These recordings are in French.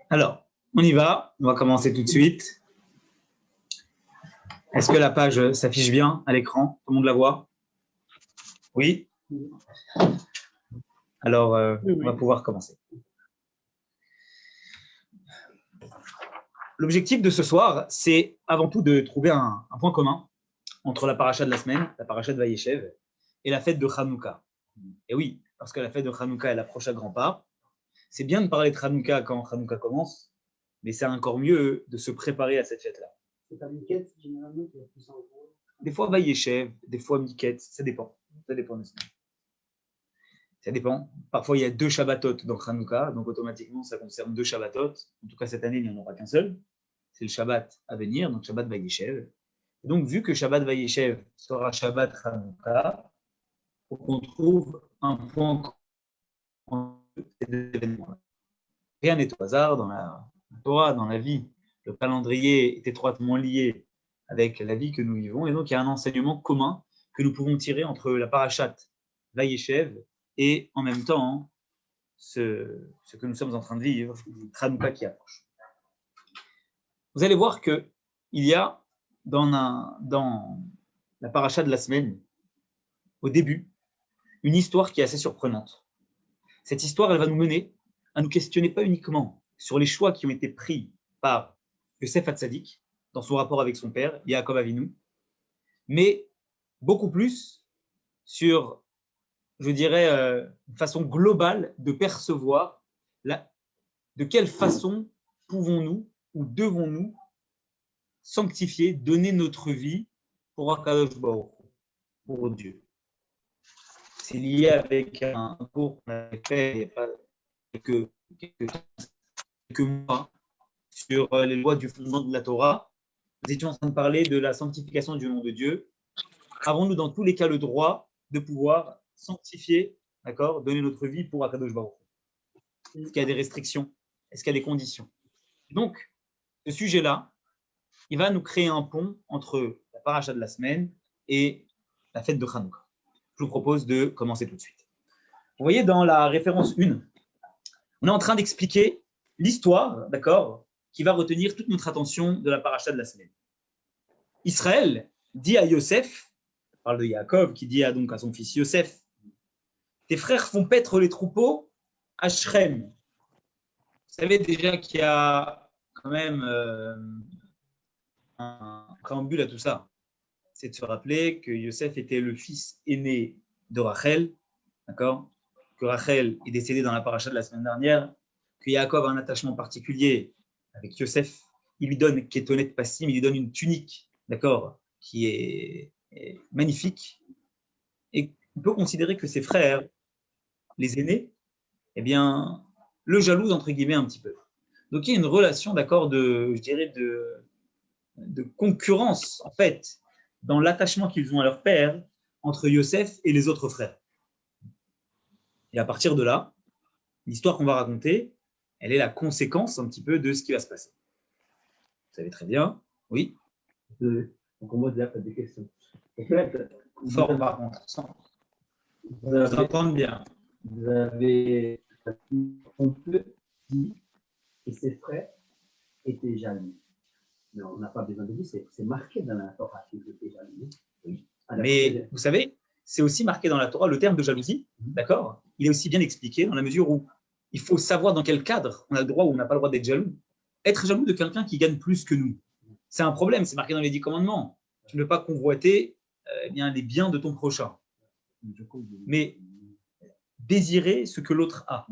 Alors, on y va. On va commencer tout de suite. Est-ce que la page s'affiche bien à l'écran? Tout le monde la voit? Oui? Alors, on va pouvoir commencer. L'objectif de ce soir, c'est avant tout de trouver un point commun entre la paracha de la semaine, la paracha de Vayeshev, et la fête de Hanouka. Et oui, parce que la fête de Hanouka, elle approche à grands pas. C'est bien de parler de Hanouka quand Hanouka commence, mais c'est encore mieux de se préparer à cette fête-là. C'est pas Miket, généralement, qui est plus en gros. Des fois Vayeshev, des fois Miket, ça dépend. Ça dépend des semaines. Ça dépend. Parfois, il y a 2 Shabbatot dans Hanouka, donc automatiquement, ça concerne 2 Shabbatot. En tout cas, cette année, il n'y en aura qu'un seul. C'est le Shabbat à venir, donc Shabbat Vayeshev. Et donc, vu que Shabbat Vayeshev sera Shabbat Hanouka, il faut qu'on trouve un point entre ces 2 événements. Rien n'est au hasard dans la Torah, dans la vie. Le calendrier est étroitement lié avec la vie que nous vivons, et donc il y a un enseignement commun que nous pouvons tirer entre la parashat Vayeshev et en même temps ce que nous sommes en train de vivre, Hanouka qui approche. Vous allez voir qu'il y a dans la paracha de la semaine, au début, une histoire qui est assez surprenante. Cette histoire, elle va nous mener à nous questionner pas uniquement sur les choix qui ont été pris par Yosef Hatzadik dans son rapport avec son père, Yaakov Avinu, mais beaucoup plus sur, je dirais, une façon globale de percevoir de quelle façon pouvons-nous ou devons-nous sanctifier, donner notre vie pour Akadosh Baruch Hu, pour Dieu. C'est lié avec un cours qu'on avait fait il n'y a pas quelques mois sur les lois du fondement de la Torah. Nous étions en train de parler de la sanctification du nom de Dieu. Avons-nous dans tous les cas le droit de pouvoir sanctifier, d'accord, donner notre vie pour Akadosh Baruch Hu? Est-ce qu'il y a des restrictions? Est-ce qu'il y a des conditions? Donc, ce sujet-là, il va nous créer un pont entre la paracha de la semaine et la fête de Hanouka. Je vous propose de commencer tout de suite. Vous voyez dans la référence 1, on est en train d'expliquer l'histoire, d'accord, qui va retenir toute notre attention de la paracha de la semaine. Israël dit à Yosef, on parle de Yaakov qui dit donc à son fils Yosef, tes frères font paître les troupeaux à Shrem. Vous savez déjà qu'il y a quand même un préambule à tout ça. C'est de se rappeler que Yosef était le fils aîné de Rachel, d'accord, que Rachel est décédée dans la paracha de la semaine dernière, que Yaakov a un attachement particulier avec Yosef, il lui donne Ketonet Passim, il lui donne une tunique, d'accord, qui est magnifique, et on peut considérer que ses frères, les aînés, eh bien, le jalousent entre guillemets un petit peu. Donc il y a une relation, d'accord, je dirais de concurrence, en fait, dans l'attachement qu'ils ont à leur père, entre Yosef et les autres frères. Et à partir de là, l'histoire qu'on va raconter, elle est la conséquence un petit peu de ce qui va se passer. Vous savez très bien, oui. Donc on va dire des questions. Fort par contre, vous entendez bien. Vous avez on peut dire que ses frères étaient jaloux. Mais on n'a pas besoin de dire, c'est marqué dans la Torah qu'ils étaient jaloux. Oui. Alors, mais vous savez, c'est aussi marqué dans la Torah, le terme de jalousie, d'accord? Il est aussi bien expliqué dans la mesure où il faut savoir dans quel cadre on a le droit ou on n'a pas le droit d'être jaloux. Être jaloux de quelqu'un qui gagne plus que nous, c'est un problème, c'est marqué dans les 10 commandements. Tu ne peux pas convoiter les biens de ton prochain. Mais désirer ce que l'autre a.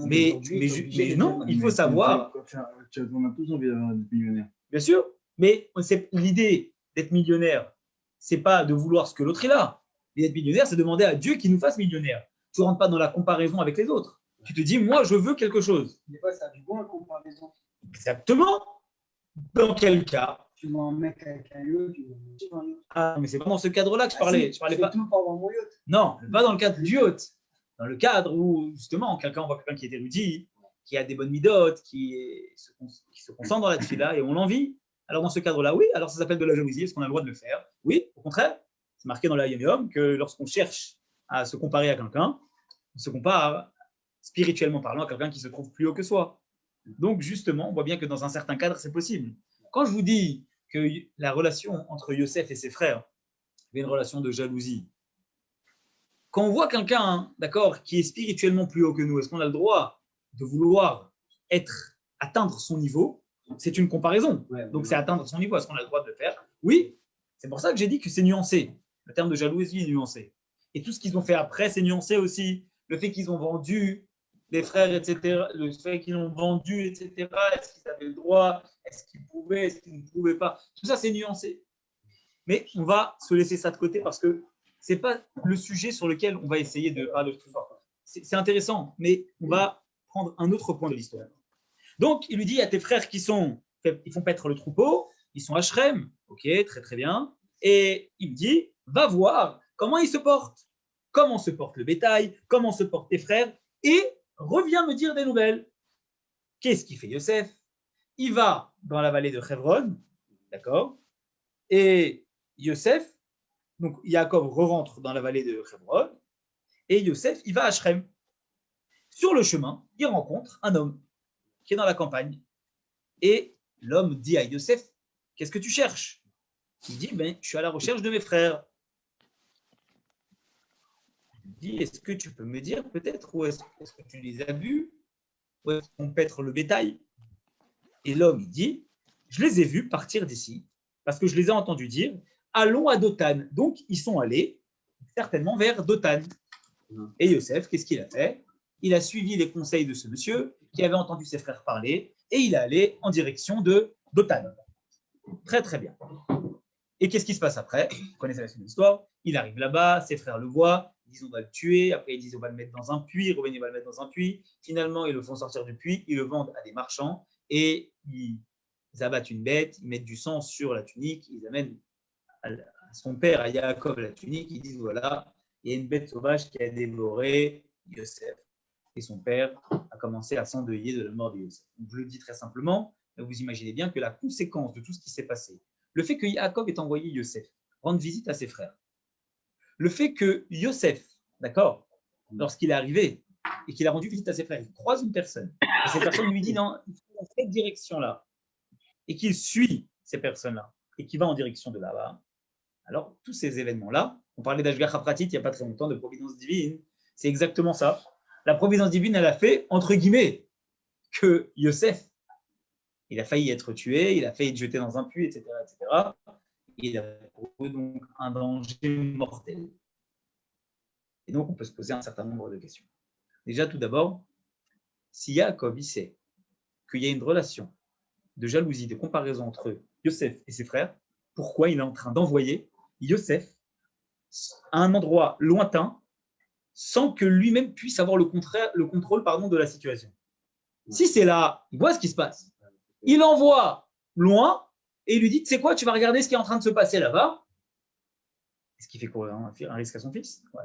Mais non, il faut savoir. On a tous envie d'être millionnaire. Bien sûr, mais l'idée d'être millionnaire, c'est pas de vouloir ce que l'autre est là. D'être millionnaire, c'est demander à Dieu qu'il nous fasse millionnaire. Tu ne rentres pas dans la comparaison avec les autres. Tu te dis, moi, je veux quelque chose. Mais pas ça, du bon la comparaison. Exactement. Dans quel cas Tu vois un mec avec un yacht, tu vois un yacht. Ah, mais c'est pas dans ce cadre-là que je parlais. Je parlais pas. tout pour avoir mon yacht. Non, pas dans le cadre du yacht. Dans le cadre où, justement, on voit quelqu'un qui est érudit, qui a des bonnes midotes, qui se concentre dans la tefila et on l'envie. Alors, dans ce cadre-là, oui, alors ça s'appelle de la jalousie. Est-ce qu'on a le droit de le faire? Oui, au contraire. C'est marqué dans la Yom Yom que lorsqu'on cherche à se comparer à quelqu'un, on se compare spirituellement parlant à quelqu'un qui se trouve plus haut que soi. Donc, justement, on voit bien que dans un certain cadre, c'est possible. Quand je vous dis que la relation entre Yosef et ses frères est une relation de jalousie, quand on voit quelqu'un, d'accord, qui est spirituellement plus haut que nous, est-ce qu'on a le droit de vouloir atteindre son niveau? C'est une comparaison. Donc, c'est atteindre son niveau. Est-ce qu'on a le droit de le faire? Oui. C'est pour ça que j'ai dit que c'est nuancé. Le terme de jalousie est nuancé. Et tout ce qu'ils ont fait après, c'est nuancé aussi. Le fait qu'ils ont vendu les frères, etc., le fait qu'ils l'ont vendu, etc., est-ce qu'ils avaient le droit, est-ce qu'ils pouvaient, est-ce qu'ils ne pouvaient pas, tout ça c'est nuancé. Mais on va se laisser ça de côté parce que ce n'est pas le sujet sur lequel on va essayer de parler de tout ça. C'est intéressant, mais on va prendre un autre point de l'histoire. Donc il lui dit à tes frères ils font paître le troupeau, ils sont à Shrem, ok, très très bien, et il dit, va voir comment ils se portent, comment se porte le bétail, comment se portent tes frères, et reviens me dire des nouvelles. Qu'est-ce qu'il fait Yosef? Il va dans la vallée de Hebron, d'accord? Et Yosef, donc Yaakov re-rentre dans la vallée de Hebron, et Yosef, il va à Shrem. Sur le chemin, il rencontre un homme qui est dans la campagne. Et l'homme dit à Yosef, qu'est-ce que tu cherches? Il dit, je suis à la recherche de mes frères. Il dit, est-ce que tu peux me dire peut-être où est-ce que tu les as vus? Où est-ce qu'on paître le bétail? Et l'homme, il dit, je les ai vus partir d'ici, parce que je les ai entendus dire, allons à Dothan. Donc, ils sont allés certainement vers Dothan. Et Yosef, qu'est-ce qu'il a fait? Il a suivi les conseils de ce monsieur qui avait entendu ses frères parler, et il est allé en direction de Dothan. Très, très bien. Et qu'est-ce qui se passe après? Vous connaissez la suite de l'histoire. Il arrive là-bas, ses frères le voient, ils disent on va le tuer, après ils disent on va le mettre dans un puits, Reuven va le mettre dans un puits. Finalement, ils le font sortir du puits, ils le vendent à des marchands, et ils abattent une bête, ils mettent du sang sur la tunique, ils amènent à son père, à Yaakov, la tunique, ils disent voilà, il y a une bête sauvage qui a dévoré Yosef. Et son père a commencé à s'endeuiller de la mort de Yosef. Donc, je le dis très simplement, mais vous imaginez bien que la conséquence de tout ce qui s'est passé, le fait que Yaakov ait envoyé Yosef rendre visite à ses frères, le fait que Yosef, d'accord, lorsqu'il est arrivé et qu'il a rendu visite à ses frères, il croise une personne, et cette personne lui dit non, il faut dans cette direction-là, et qu'il suit ces personnes-là, et qu'il va en direction de là-bas. Alors, tous ces événements-là, on parlait d'Ashgacha Pratit il n'y a pas très longtemps, de providence divine, c'est exactement ça. La providence divine, elle a fait, entre guillemets, que Yosef, il a failli être tué, il a failli être jeté dans un puits, etc., etc. Il a couru donc un danger mortel. Et donc, on peut se poser un certain nombre de questions. Déjà, tout d'abord, si Yaakov, il sait qu'il y a une relation de jalousie, de comparaison entre Yosef et ses frères, pourquoi il est en train d'envoyer Yosef à un endroit lointain sans que lui-même puisse avoir le contrôle de la situation? Si c'est là, il voit ce qui se passe. Il envoie loin et il lui dit, tu sais quoi, tu vas regarder ce qui est en train de se passer là-bas. Est-ce qu'il fait courir un risque à son fils? Ouais.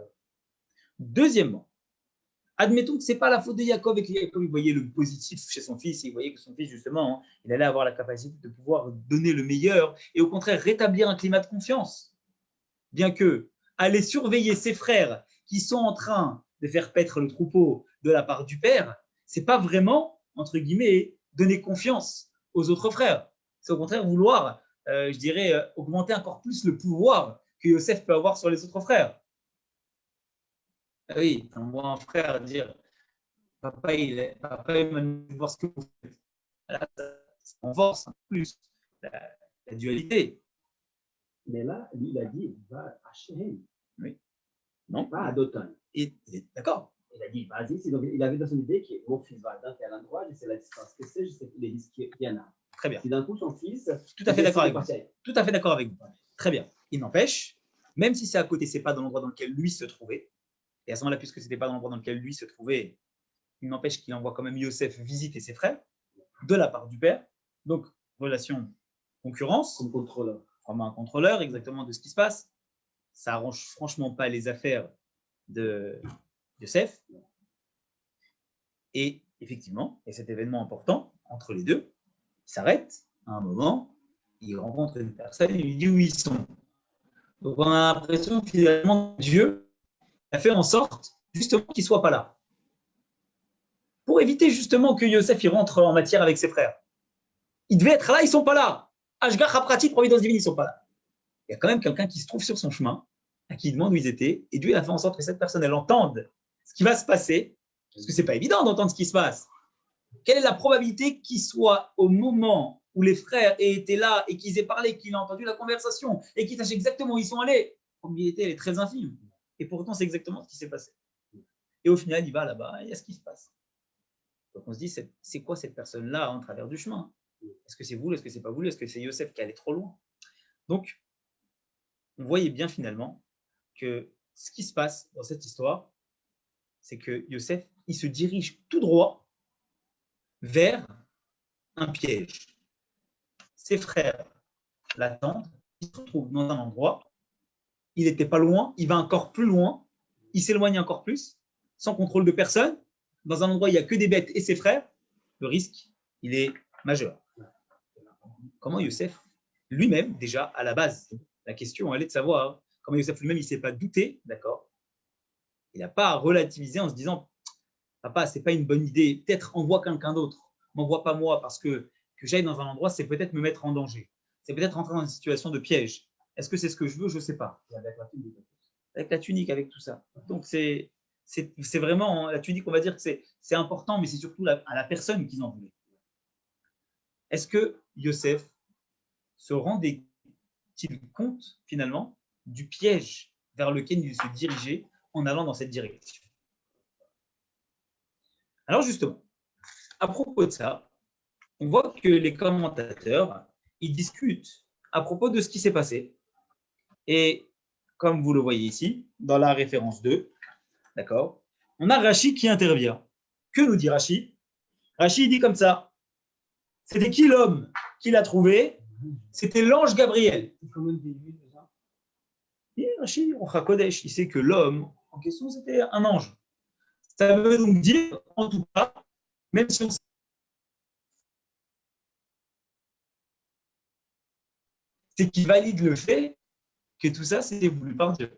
Deuxièmement, admettons que ce n'est pas la faute de Yaakov et que Yaakov il voyait le positif chez son fils, et il voyait que son fils, justement, il allait avoir la capacité de pouvoir donner le meilleur et au contraire rétablir un climat de confiance. Bien que aller surveiller ses frères qui sont en train de faire paître le troupeau de la part du père, ce n'est pas vraiment, entre guillemets, donner confiance aux autres frères. C'est au contraire vouloir, je dirais, augmenter encore plus le pouvoir que Yosef peut avoir sur les autres frères. Oui, on voit un frère dire papa, il m'a dit voir ce que vous faites. Là, ça renforce un peu plus la dualité. Mais là, lui, il a dit va à Shrem. Oui. Non. Pas à Dothan. D'accord. Il a dit vas-y. Donc, il avait dans son idée que mon fils va dans tel endroit, je sais la distance que c'est, je sais les risques qu'il y en a. Très bien. Si d'un coup, son fils. Tout à fait d'accord avec vous. Tout à fait d'accord avec vous. Très bien. Il n'empêche, même si c'est à côté, ce n'est pas dans l'endroit dans lequel lui se trouvait, et à ce moment-là, puisque ce n'était pas dans l'endroit dans lequel lui se trouvait, il n'empêche qu'il envoie quand même Yosef visiter ses frères, de la part du père. Donc, relation concurrence, Comme contrôleur. comme un contrôleur exactement de ce qui se passe. Ça arrange franchement pas les affaires de Yosef. Et effectivement, et cet événement important entre les deux, il s'arrête à un moment, il rencontre une personne et il lui dit où ils sont. Donc on a l'impression que finalement Dieu a fait en sorte justement qu'ils ne soient pas là. Pour éviter justement que Yosef il rentre en matière avec ses frères. Ils devaient être là, ils ne sont pas là. Ashgar Haprati, providence divine, ils ne sont pas là. Il y a quand même quelqu'un qui se trouve sur son chemin, à qui il demande où ils étaient, et Dieu a fait en sorte que cette personne, elle entende ce qui va se passer, parce que ce n'est pas évident d'entendre ce qui se passe. Quelle est la probabilité qu'il soit au moment où les frères aient été là et qu'ils aient parlé, qu'il a entendu la conversation et qu'ils sachent exactement où ils sont allés? La probabilité, elle est très infime. Et pourtant, c'est exactement ce qui s'est passé. Et au final, il va là-bas et il y a ce qui se passe. Donc on se dit, c'est quoi cette personne-là en travers du chemin? Est-ce que c'est vous? Est-ce que c'est pas vous? Est-ce que c'est Yosef qui allait trop loin? Donc, on voyait bien finalement que ce qui se passe dans cette histoire, c'est que Yosef, il se dirige tout droit vers un piège. Ses frères l'attendent, il se retrouve dans un endroit, il n'était pas loin, il va encore plus loin, il s'éloigne encore plus, sans contrôle de personne, dans un endroit où il n'y a que des bêtes et ses frères, le risque, il est majeur. Comment Yosef, lui-même, déjà, à la base, la question, elle est de savoir comment Yosef lui-même, il ne s'est pas douté, d'accord? Il n'a pas à relativiser en se disant, papa, ce n'est pas une bonne idée, peut-être envoie quelqu'un d'autre, m'envoie pas moi, parce que j'aille dans un endroit, c'est peut-être me mettre en danger. C'est peut-être entrer dans une situation de piège. Est-ce que c'est ce que je veux? Je ne sais pas. Avec la tunique, avec tout ça. Donc, c'est vraiment, la tunique, on va dire que c'est important, mais c'est surtout à la personne qu'ils en voulaient. Est-ce que Yosef se rendait-il compte, finalement, du piège vers lequel il se dirigeait en allant dans cette direction? Alors, justement, à propos de ça, on voit que les commentateurs, ils discutent à propos de ce qui s'est passé. Et comme vous le voyez ici, dans la référence 2, d'accord, on a Rashi qui intervient. Que nous dit Rashi? Rashi dit comme ça, c'était qui l'homme qui l'a trouvé? C'était l'ange Gabriel. Et Rashi, Kodesh, il sait que l'homme en question, c'était un ange. Ça veut donc dire, en tout cas, même si on c'est qui valide le fait que tout ça, c'était voulu par Dieu.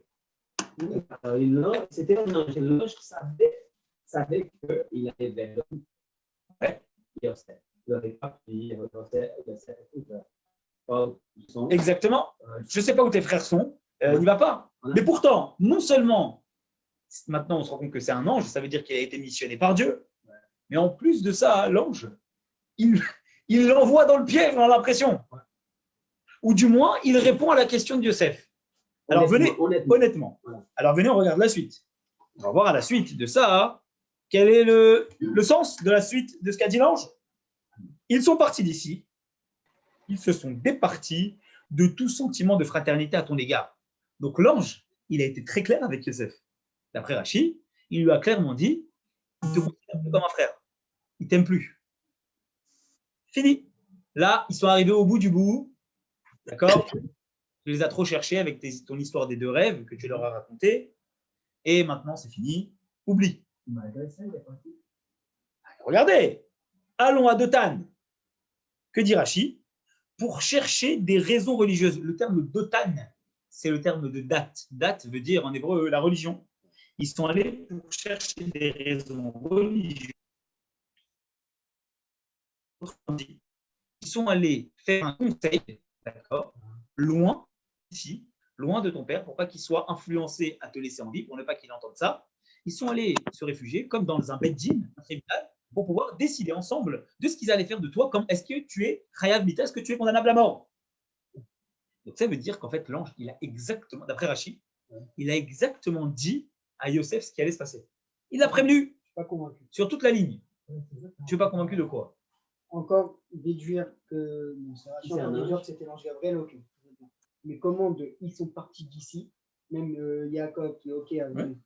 C'était un ange. L'ange savait qu'il avait vers l'homme. Ouais. Yosef. Il n'aurait pas pris Yosef. Exactement. Je ne sais pas où tes frères sont. Il n'y va pas. Mais pourtant, non seulement, maintenant on se rend compte que c'est un ange, ça veut dire qu'il a été missionné par Dieu. Mais en plus de ça, l'ange, il l'envoie dans le piège, on a l'impression. Ou du moins, il répond à la question de Yosef. Alors venez, honnêtement. Voilà. Alors venez, on regarde la suite. On va voir à la suite de ça, quel est le sens de la suite de ce qu'a dit l'ange. Ils sont partis d'ici. Ils se sont départis de tout sentiment de fraternité à ton égard. Donc l'ange, il a été très clair avec Yosef. D'après Rashi, il lui a clairement dit, il te considère plus comme un frère. Il ne t'aime plus. Fini. Là, ils sont arrivés au bout du bout. D'accord? Tu les as trop cherchés avec ton histoire des deux rêves que tu leur as raconté. Et maintenant, c'est fini. Oublie. Regardez. Allons à Dotan. Que dit Rashi? Pour chercher des raisons religieuses. Le terme Dotan, c'est le terme de date. Date veut dire en hébreu la religion. Ils sont allés pour chercher des raisons religieuses. Ils sont allés faire un conseil, d'accord, loin ici, loin de ton père, pour pas qu'il soit influencé à te laisser en vie, pour ne pas qu'il entende ça. Ils sont allés se réfugier, comme dans un beddin, un tribunal, pour pouvoir décider ensemble de ce qu'ils allaient faire de toi, comme est-ce que tu es chayav mita, est-ce que tu es condamnable à mort. Donc ça veut dire qu'en fait, l'ange, il a exactement, d'après Rashi, il a exactement dit à Yosef ce qui allait se passer. Il l'a prévenu. Je suis pas convaincu. Sur toute la ligne. Tu n'es pas convaincu de quoi? Encore déduire que c'était l'ange Gabriel, ok. Mais comment ils sont partis d'ici, même Jacob qui est ok avec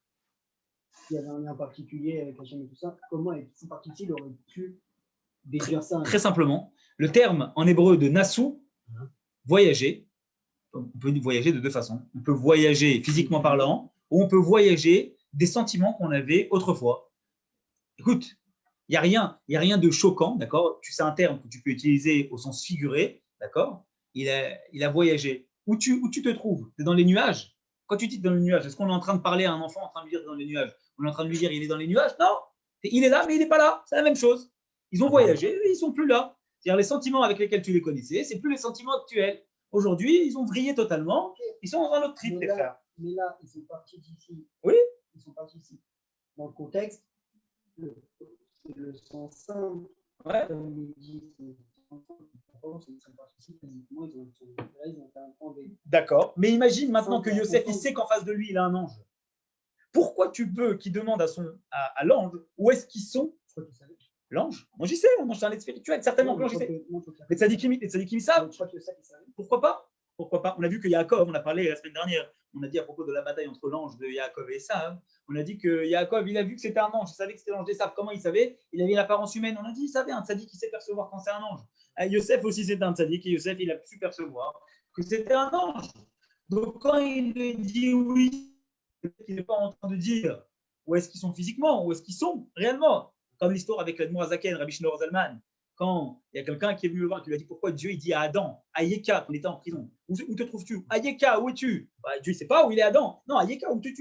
il y avait un lien particulier avec Hachem et tout ça, comment ils sont partis d'ici, il aurait pu déduire ça? Très simplement, le terme en hébreu de Nassou, voyager. On peut voyager de deux façons. On peut voyager physiquement parlant, ou on peut voyager des sentiments qu'on avait autrefois. Écoute, il n'y a rien de choquant, d'accord? C'est un terme que tu peux utiliser au sens figuré, d'accord? Il a voyagé. Où tu te trouves? Tu es dans les nuages? Quand tu dis dans les nuages, est-ce qu'on est en train de parler à un enfant en train de lui dire dans les nuages? On est en train de lui dire il est dans les nuages? Non, il est là, mais il n'est pas là. C'est la même chose. Ils ont voyagé, ils ne sont plus là. C'est-à-dire les sentiments avec lesquels tu les connaissais, ce n'est plus les sentiments actuels. Aujourd'hui, ils ont vrillé totalement. Ils sont dans un autre trip, les frères. Mais là, ils sont partis d'ici. Oui. Ils sont partis ici. Dans le contexte, c'est le sens simple. Ouais. Comme il dit, ils sont partis ici, physiquement, ils ont fait un point B. D'accord. Mais imagine maintenant que Yosef, il sait qu'en face de lui, il a un ange. Pourquoi tu veux qu'il demande à l'ange où est-ce qu'ils sont? L'ange? Moi, j'y sais. Moi, je suis un être spirituel. Certainement que l'ange, j'y sais. Les tzadikim, ils savent. Pourquoi pas? Pourquoi pas? On a vu que Yaakov, on a parlé la semaine dernière, on a dit à propos de la bataille entre l'ange de Yaakov et Esav, on a dit que Yaakov, il a vu que c'était un ange, il savait que c'était l'ange d'Esav. Comment il savait? Il avait l'apparence humaine. On a dit, il savait, un tzadik qui sait percevoir quand c'est un ange. Yosef aussi, c'était un tzadik, et Yosef, il a pu percevoir que c'était un ange. Donc, quand il lui dit oui, il n'est pas en train de dire où est-ce qu'ils sont physiquement, où est-ce qu'ils sont réellement. Comme l'histoire avec l'Admour Azaken, Rabbi Shneur Zalman, quand il y a quelqu'un qui est venu le voir, qui lui a dit pourquoi Dieu il dit à Adam, à Yeka, quand il était en prison, où te trouves-tu? À Yeka, où es-tu? Dieu ne sait pas où il est Adam. Non, à Yeka, où tu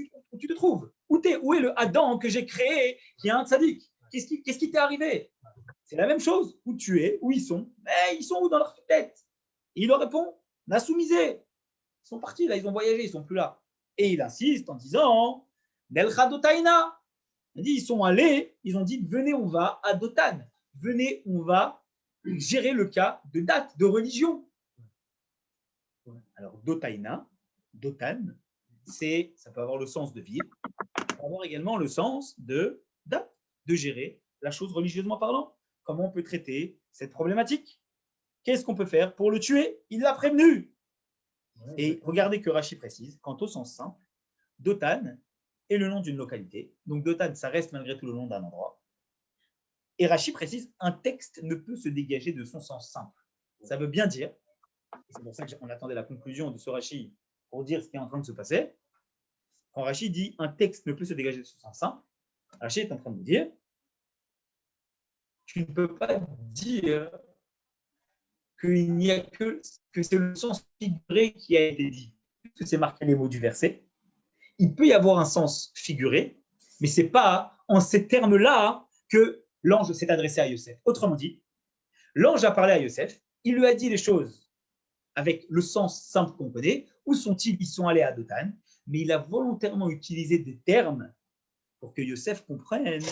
te trouves? Où est le Adam que j'ai créé, qui est un tzaddik? Qu'est-ce qui t'est arrivé? C'est la même chose. Où tu es, où ils sont, mais ils sont où dans leur tête? Et il leur répond, Nasoumisé. Ils sont partis, là, ils ont voyagé, ils ne sont plus là. Et il insiste en disant, Nelcha Dotaina. Il dit, ils sont allés, ils ont dit, venez, on va à Dotan. Venez, on va gérer le cas de date, de religion. Alors, Dotaina, Dotan, ça peut avoir le sens de vivre, ça peut avoir également le sens de date, de gérer la chose religieusement parlant. Comment on peut traiter cette problématique? Qu'est-ce qu'on peut faire pour le tuer? Il l'a prévenu. Et regardez que Rashi précise, quant au sens simple, Dotan est le nom d'une localité. Donc Dotan, ça reste malgré tout le nom d'un endroit. Et Rashi précise, un texte ne peut se dégager de son sens simple. Ça veut bien dire, et c'est pour ça qu'on attendait la conclusion de ce Rashi pour dire ce qui est en train de se passer. Quand Rashi dit un texte ne peut se dégager de son sens simple, Rashi est en train de dire, tu ne peux pas dire qu'il n'y a que c'est le sens figuré qui a été dit, puisque c'est marqué les mots du verset. Il peut y avoir un sens figuré, mais ce n'est pas en ces termes-là que l'ange s'est adressé à Yosef. Autrement dit, l'ange a parlé à Yosef, il lui a dit les choses avec le sens simple qu'on connaît. Où sont-ils? Ils sont allés à Dotan, mais il a volontairement utilisé des termes pour que Yosef comprenne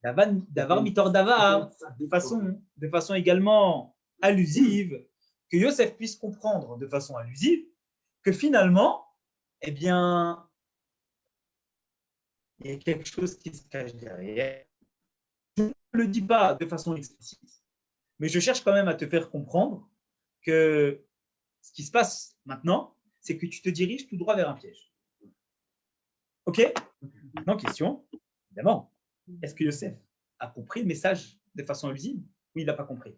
d'avar mitor davar, de façon également allusive, que Yosef puisse comprendre de façon allusive que finalement, eh bien, il y a quelque chose qui se cache derrière. Je ne le dis pas de façon explicite, mais je cherche quand même à te faire comprendre que ce qui se passe maintenant, c'est que tu te diriges tout droit vers un piège. Ok? Maintenant, question, évidemment, est-ce que Yosef a compris le message de façon allusive? Oui, il n'a pas compris.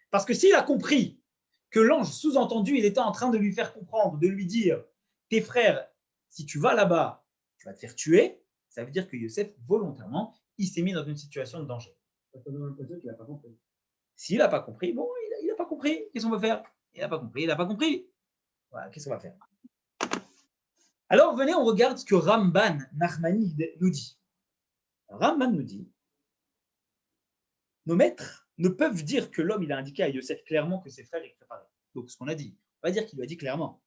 Parce que s'il a compris que l'ange, sous-entendu, il était en train de lui faire comprendre, de lui dire, tes frères, si tu vas là-bas, tu vas te faire tuer, ça veut dire que Yosef, volontairement, il s'est mis dans une situation de danger. S'il n'a pas compris, bon, il n'a pas compris. Qu'est-ce qu'on va faire? Il n'a pas compris, il n'a pas compris. Voilà, qu'est-ce qu'on va faire? Alors, venez, on regarde ce que Ramban Nachmanide nous dit. Ramban nous dit, nos maîtres ne peuvent dire que l'homme, il a indiqué à Yosef clairement que ses frères, ils préparaient. Donc, ce qu'on a dit, on va dire qu'il lui a dit clairement.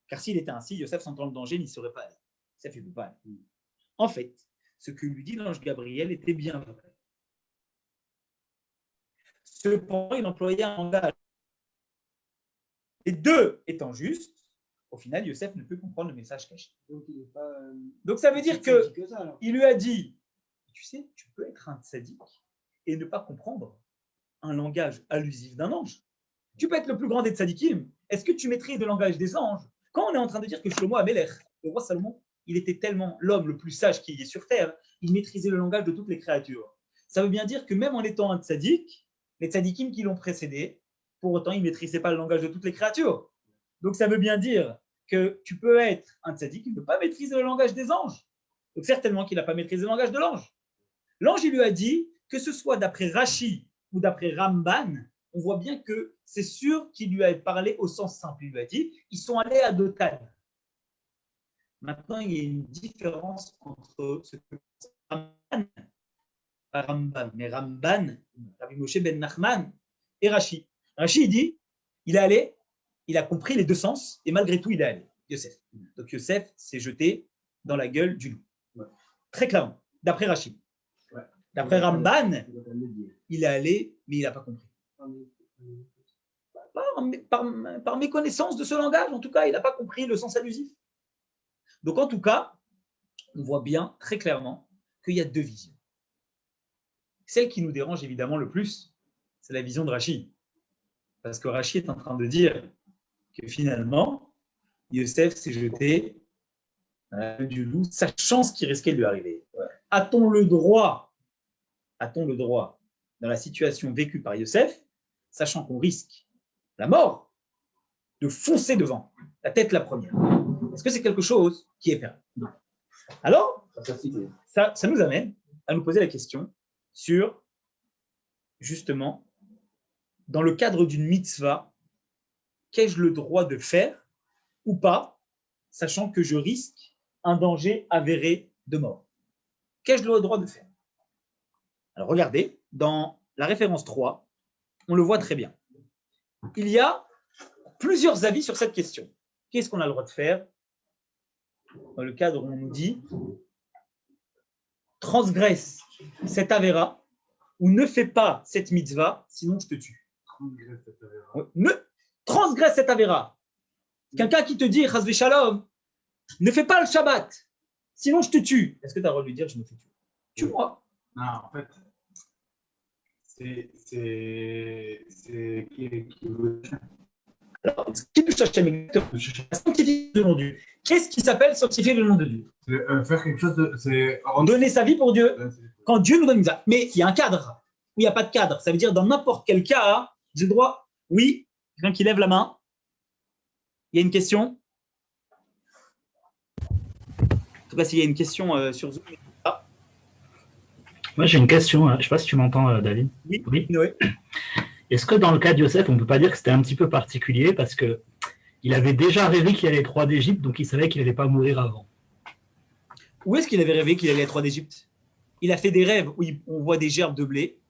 Car s'il était ainsi, Yosef, sentant le danger, n'y serait pas allé. Yosef, il ne peut pas aller. En fait, ce que lui dit l'ange Gabriel était bien vrai. Cependant, il employait un langage. Les deux étant justes, au final, Yosef ne peut comprendre le message caché. Donc ça veut dire qu'il lui a dit, tu sais, tu peux être un tzaddik et ne pas comprendre un langage allusif d'un ange. Tu peux être le plus grand des tzaddikim. Est-ce que tu maîtrises le langage des anges? Quand on est en train de dire que Shlomo Amelech, le roi Salomon, il était tellement l'homme le plus sage qui est sur terre, il maîtrisait le langage de toutes les créatures. Ça veut bien dire que même en étant un tzaddik, les tzaddikim qui l'ont précédé, pour autant, il ne maîtrisait pas le langage de toutes les créatures. Donc, ça veut bien dire que tu peux être un tzaddik qui ne peut pas maîtriser le langage des anges. Donc, certainement qu'il n'a pas maîtrisé le langage de l'ange. L'ange, il lui a dit, que ce soit d'après Rashi ou d'après Ramban, on voit bien que c'est sûr qu'il lui a parlé au sens simple. Il lui a dit, ils sont allés à Dotan. Maintenant, il y a une différence entre ce que Ramban, pas Ramban, mais Ramban, Rabbi Moshe ben Nachman et Rashi. Rashi, il dit, il est allé, il a compris les deux sens, et malgré tout, il est allé, Yosef. Donc Yosef s'est jeté dans la gueule du loup. Ouais. Très clairement, d'après Rashi. Ouais. D'après Ramban, il est allé, mais il n'a pas compris. Par méconnaissance de ce langage, en tout cas, il n'a pas compris le sens allusif. Donc, en tout cas, on voit bien très clairement qu'il y a deux visions. Celle qui nous dérange évidemment le plus, c'est la vision de Rashi. Parce que Rashi est en train de dire que finalement, Yosef s'est jeté dans la gueule du loup, sachant ce qui risquait de lui arriver. Ouais. A-t-on le droit, dans la situation vécue par Yosef, sachant qu'on risque la mort, de foncer devant, la tête la première? Est-ce que c'est quelque chose qui est permis? Non. Alors, ça nous amène à nous poser la question sur, justement, dans le cadre d'une mitzvah, qu'ai-je le droit de faire ou pas, sachant que je risque un danger avéré de mort? Qu'ai-je le droit de faire? Alors, regardez, dans la référence 3, on le voit très bien. Il y a plusieurs avis sur cette question. Qu'est-ce qu'on a le droit de faire dans le cadre où on nous dit transgresse cette avéra ou ne fais pas cette mitzvah, sinon je te tue. Transgresse cette avéra. Quelqu'un qui te dit, Chas Shalom, ne fais pas le Shabbat, sinon je te tue. Est-ce que tu as le droit de lui dire, je me fais tuer? Tue-moi. Non, en fait, c'est alors, qui touche Hachem exactement? Sanctifier le nom de Dieu. Qu'est-ce qui s'appelle sanctifier le nom de Dieu? Faire quelque chose de. C'est donner sa vie pour Dieu. Quand Dieu nous donne une mitzvah. Mais il y a un cadre. Ou il n'y a pas de cadre. Ça veut dire dans n'importe quel cas, j'ai le droit. Oui, quelqu'un qui lève la main. Il y a une question? En tout cas, s'il y a une question sur Zoom. Ah. Moi, j'ai une question. Je ne sais pas si tu m'entends, David. Oui. Oui. Est-ce que dans le cas de Yosef, on ne peut pas dire que c'était un petit peu particulier parce qu'il avait déjà rêvé qu'il allait être roi d'Égypte, donc il savait qu'il n'allait pas mourir avant? Où est-ce qu'il avait rêvé qu'il allait être roi d'Égypte? Il a fait des rêves où on voit des gerbes de blé.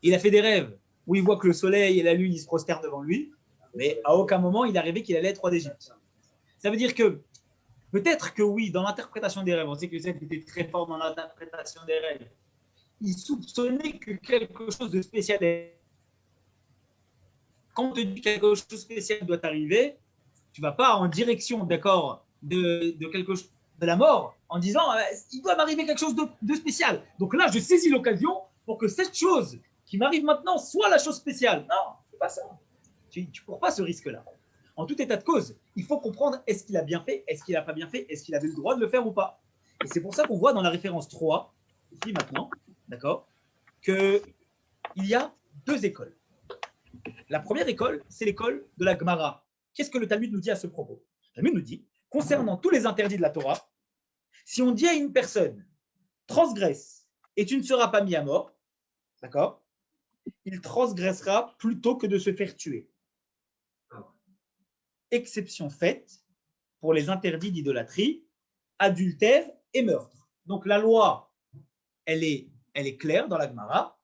Il a fait des rêves où il voit que le soleil et la lune ils se prosternent devant lui. Mais à aucun moment, il a rêvé qu'il allait être roi d'Égypte. Ça veut dire que peut-être que oui, dans l'interprétation des rêves, on sait que Yosef était très fort dans l'interprétation des rêves. Il soupçonnait que quelque chose de spécial est. Quand on te dit que quelque chose de spécial doit arriver, tu ne vas pas en direction, d'accord, de quelque chose, de la mort, en disant il doit m'arriver quelque chose de spécial. Donc là, je saisis l'occasion pour que cette chose qui m'arrive maintenant soit la chose spéciale. Non, c'est pas ça. Tu ne cours pas ce risque-là. En tout état de cause, il faut comprendre est-ce qu'il a bien fait, est-ce qu'il n'a pas bien fait, est-ce qu'il avait le droit de le faire ou pas. Et c'est pour ça qu'on voit dans la référence 3, ici maintenant, d'accord, qu'il y a deux écoles. La première école, c'est l'école de la Gemara. Qu'est-ce que le Talmud nous dit à ce propos? Le Talmud nous dit, concernant tous les interdits de la Torah, si on dit à une personne, transgresse et tu ne seras pas mis à mort, d'accord, il transgressera plutôt que de se faire tuer. Exception faite pour les interdits d'idolâtrie, adultère et meurtre. Donc la loi, elle est claire dans la Gemara.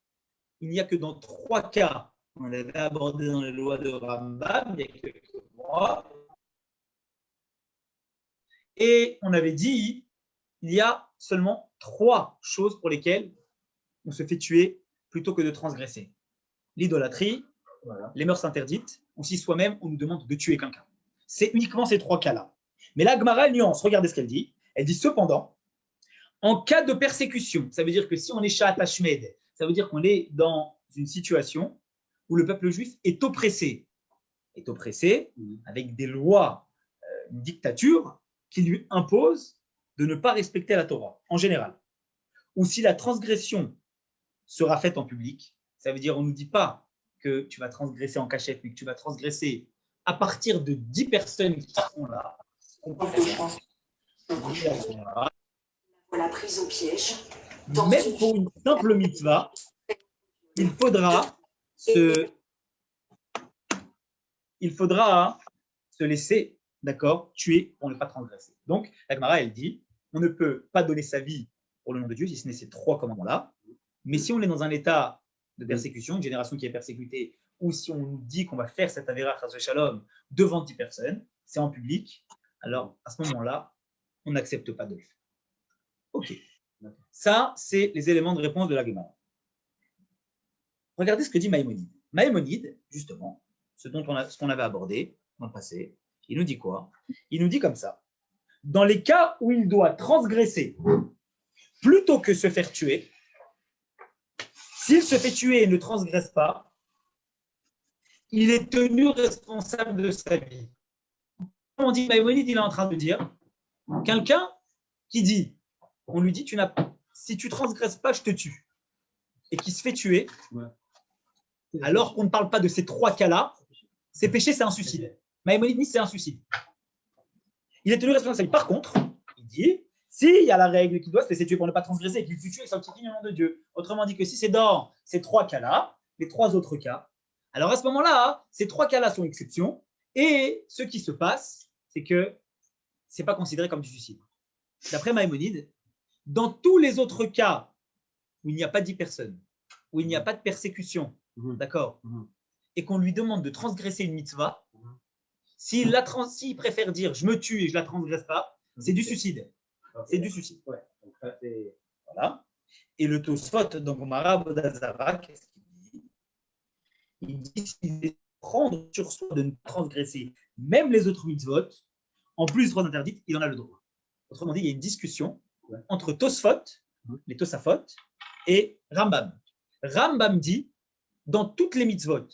Il n'y a que dans 3 cas. On l'avait abordé dans les lois de Rambam il y a quelques mois. Et on avait dit, il y a seulement 3 choses pour lesquelles on se fait tuer plutôt que de transgresser. L'idolâtrie, les mœurs interdites, ou si soi-même on nous demande de tuer quelqu'un. C'est uniquement ces 3 cas-là. Mais la Gemara, elle nuance. Regardez ce qu'elle dit. Elle dit cependant, en cas de persécution, ça veut dire que si on est Shat Hashmed, ça veut dire qu'on est dans une situation où le peuple juif est oppressé avec des lois, une dictature qui lui impose de ne pas respecter la Torah, en général. Ou si la transgression sera faite en public, ça veut dire on ne nous dit pas que tu vas transgresser en cachette, mais que tu vas transgresser à partir de 10 personnes qui seront là. Voilà prise au piège. Même pour une simple mitzvah, il faudra se laisser, d'accord, tuer pour ne pas transgresser. Donc, la Gemara, elle dit, on ne peut pas donner sa vie pour le nom de Dieu, si ce n'est ces 3 commandements-là. Mais si on est dans un état de persécution, une génération qui est persécutée, ou si on nous dit qu'on va faire cette avéra chas v'shalom devant 10 personnes, c'est en public, alors à ce moment-là, on n'accepte pas de le faire. Ok. Ça, c'est les éléments de réponse de la Gemara. Regardez ce que dit Maïmonide. Maïmonide, justement, ce qu'on avait abordé dans le passé, il nous dit quoi? Il nous dit comme ça. Dans les cas où il doit transgresser, plutôt que se faire tuer, s'il se fait tuer et ne transgresse pas, il est tenu responsable de sa vie. On dit, Maïmonide, il est en train de dire, quelqu'un qui dit, on lui dit, si tu transgresses pas, je te tue, et qui se fait tuer, alors qu'on ne parle pas de ces 3 cas-là, c'est péché, c'est un suicide. Maïmonide dit, c'est un suicide. Il est tenu responsable. Par contre, il dit, s'il y a la règle qu'il doit se laisser tuer pour ne pas transgresser et qu'il fut tué et sanctifié au nom de Dieu, autrement dit que si c'est dans ces 3 cas-là, les 3 autres cas, alors à ce moment-là, ces 3 cas-là sont exceptions, et ce qui se passe, c'est que ce n'est pas considéré comme du suicide. D'après Maïmonide, dans tous les autres cas où il n'y a pas 10 personnes, où il n'y a pas de persécution, d'accord, et qu'on lui demande de transgresser une mitzvah, s'il préfère dire je me tue et je ne la transgresse pas, c'est du suicide. C'est du suicide. Ouais. Donc, ça, c'est... Voilà. Et le Tosfot, donc Mara Bodazara, qu'est-ce qu'il dit? Il dit s'il est prendre sur soi de ne pas transgresser même les autres mitzvot, en plus des 3 interdites, il en a le droit. Autrement dit, il y a une discussion entre Tosfot, les Tosafot, et Rambam. Rambam dit, dans toutes les mitzvot,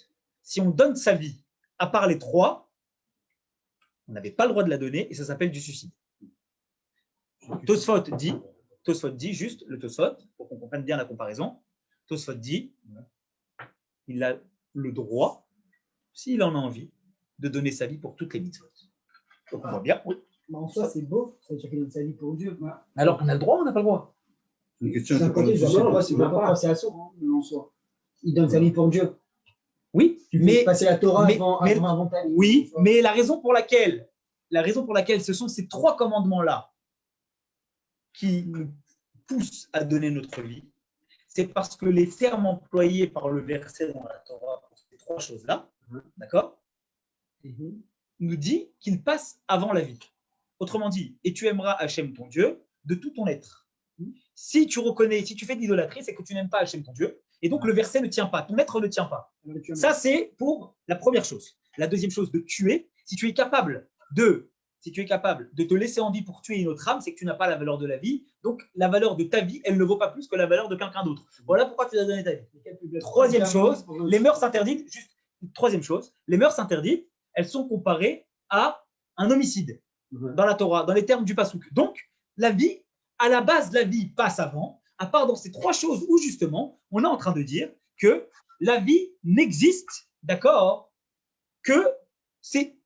si on donne sa vie, à part les 3, on n'avait pas le droit de la donner, et ça s'appelle du suicide. Tosfot dit juste, le Tosfot, pour qu'on comprenne bien la comparaison, Tosfot dit, il a le droit, s'il en a envie, de donner sa vie pour toutes les mitzvot. Donc on voit bien, oui. Mais en soi, c'est beau, ça veut dire qu'il donne sa vie pour Dieu. Alors, on a le droit ou on n'a pas le droit? Une question, D'un côté, je dis, moi, c'est pas passer à soi, en soi. Il donne sa vie pour Dieu. Oui, Tu mais peux passer la Torah mais- avant ta vie. oui, mais la raison pour laquelle ce sont ces 3 commandements-là qui nous poussent à donner notre vie, c'est parce que les termes employés par le verset dans la Torah pour ces 3 choses-là, d'accord, nous dit qu'ils passent avant la vie. Autrement dit, et tu aimeras Hachem ton Dieu de tout ton être. Si tu fais de l'idolâtrie, c'est que tu n'aimes pas Hachem ton Dieu, et donc le verset ne tient pas, ton être ne tient pas. Ça, c'est pour la première chose. La deuxième chose, de tuer, si tu es capable de te laisser en vie pour tuer une autre âme, c'est que tu n'as pas la valeur de la vie. Donc, la valeur de ta vie, elle ne vaut pas plus que la valeur de quelqu'un d'autre. Voilà pourquoi tu dois donner ta vie. Troisième chose, les mœurs interdites, elles sont comparées à un homicide dans la Torah, dans les termes du Passouk. Donc, la vie, à la base, la vie passe avant, à part dans ces 3 choses où, justement, on est en train de dire que la vie n'existe, d'accord, que si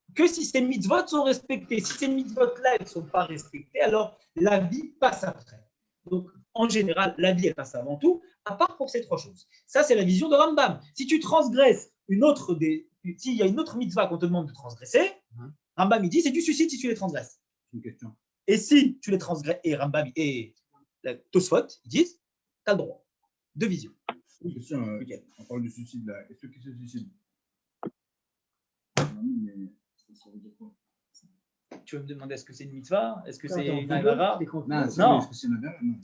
ces mitzvot sont respectés. Si ces mitzvot-là, elles ne sont pas respectées, alors la vie passe après. Donc, en général, la vie, elle passe avant tout, à part pour ces 3 choses. Ça, c'est la vision de Rambam. Si tu transgresses s'il y a une autre mitzvah qu'on te demande de transgresser, Rambam, il dit, c'est du suicide si tu les transgresses. une question. Et si tu les transgresses, et Rambam et Tosfot, ils disent, tu as le droit. 2 visions. Une question, on parle du suicide là. Est-ce qui se suicide? Tu veux me demander est-ce que c'est une mitzvah? Est-ce que c'est une Attends, avera? Non, est-ce que c'est une avéra? Non.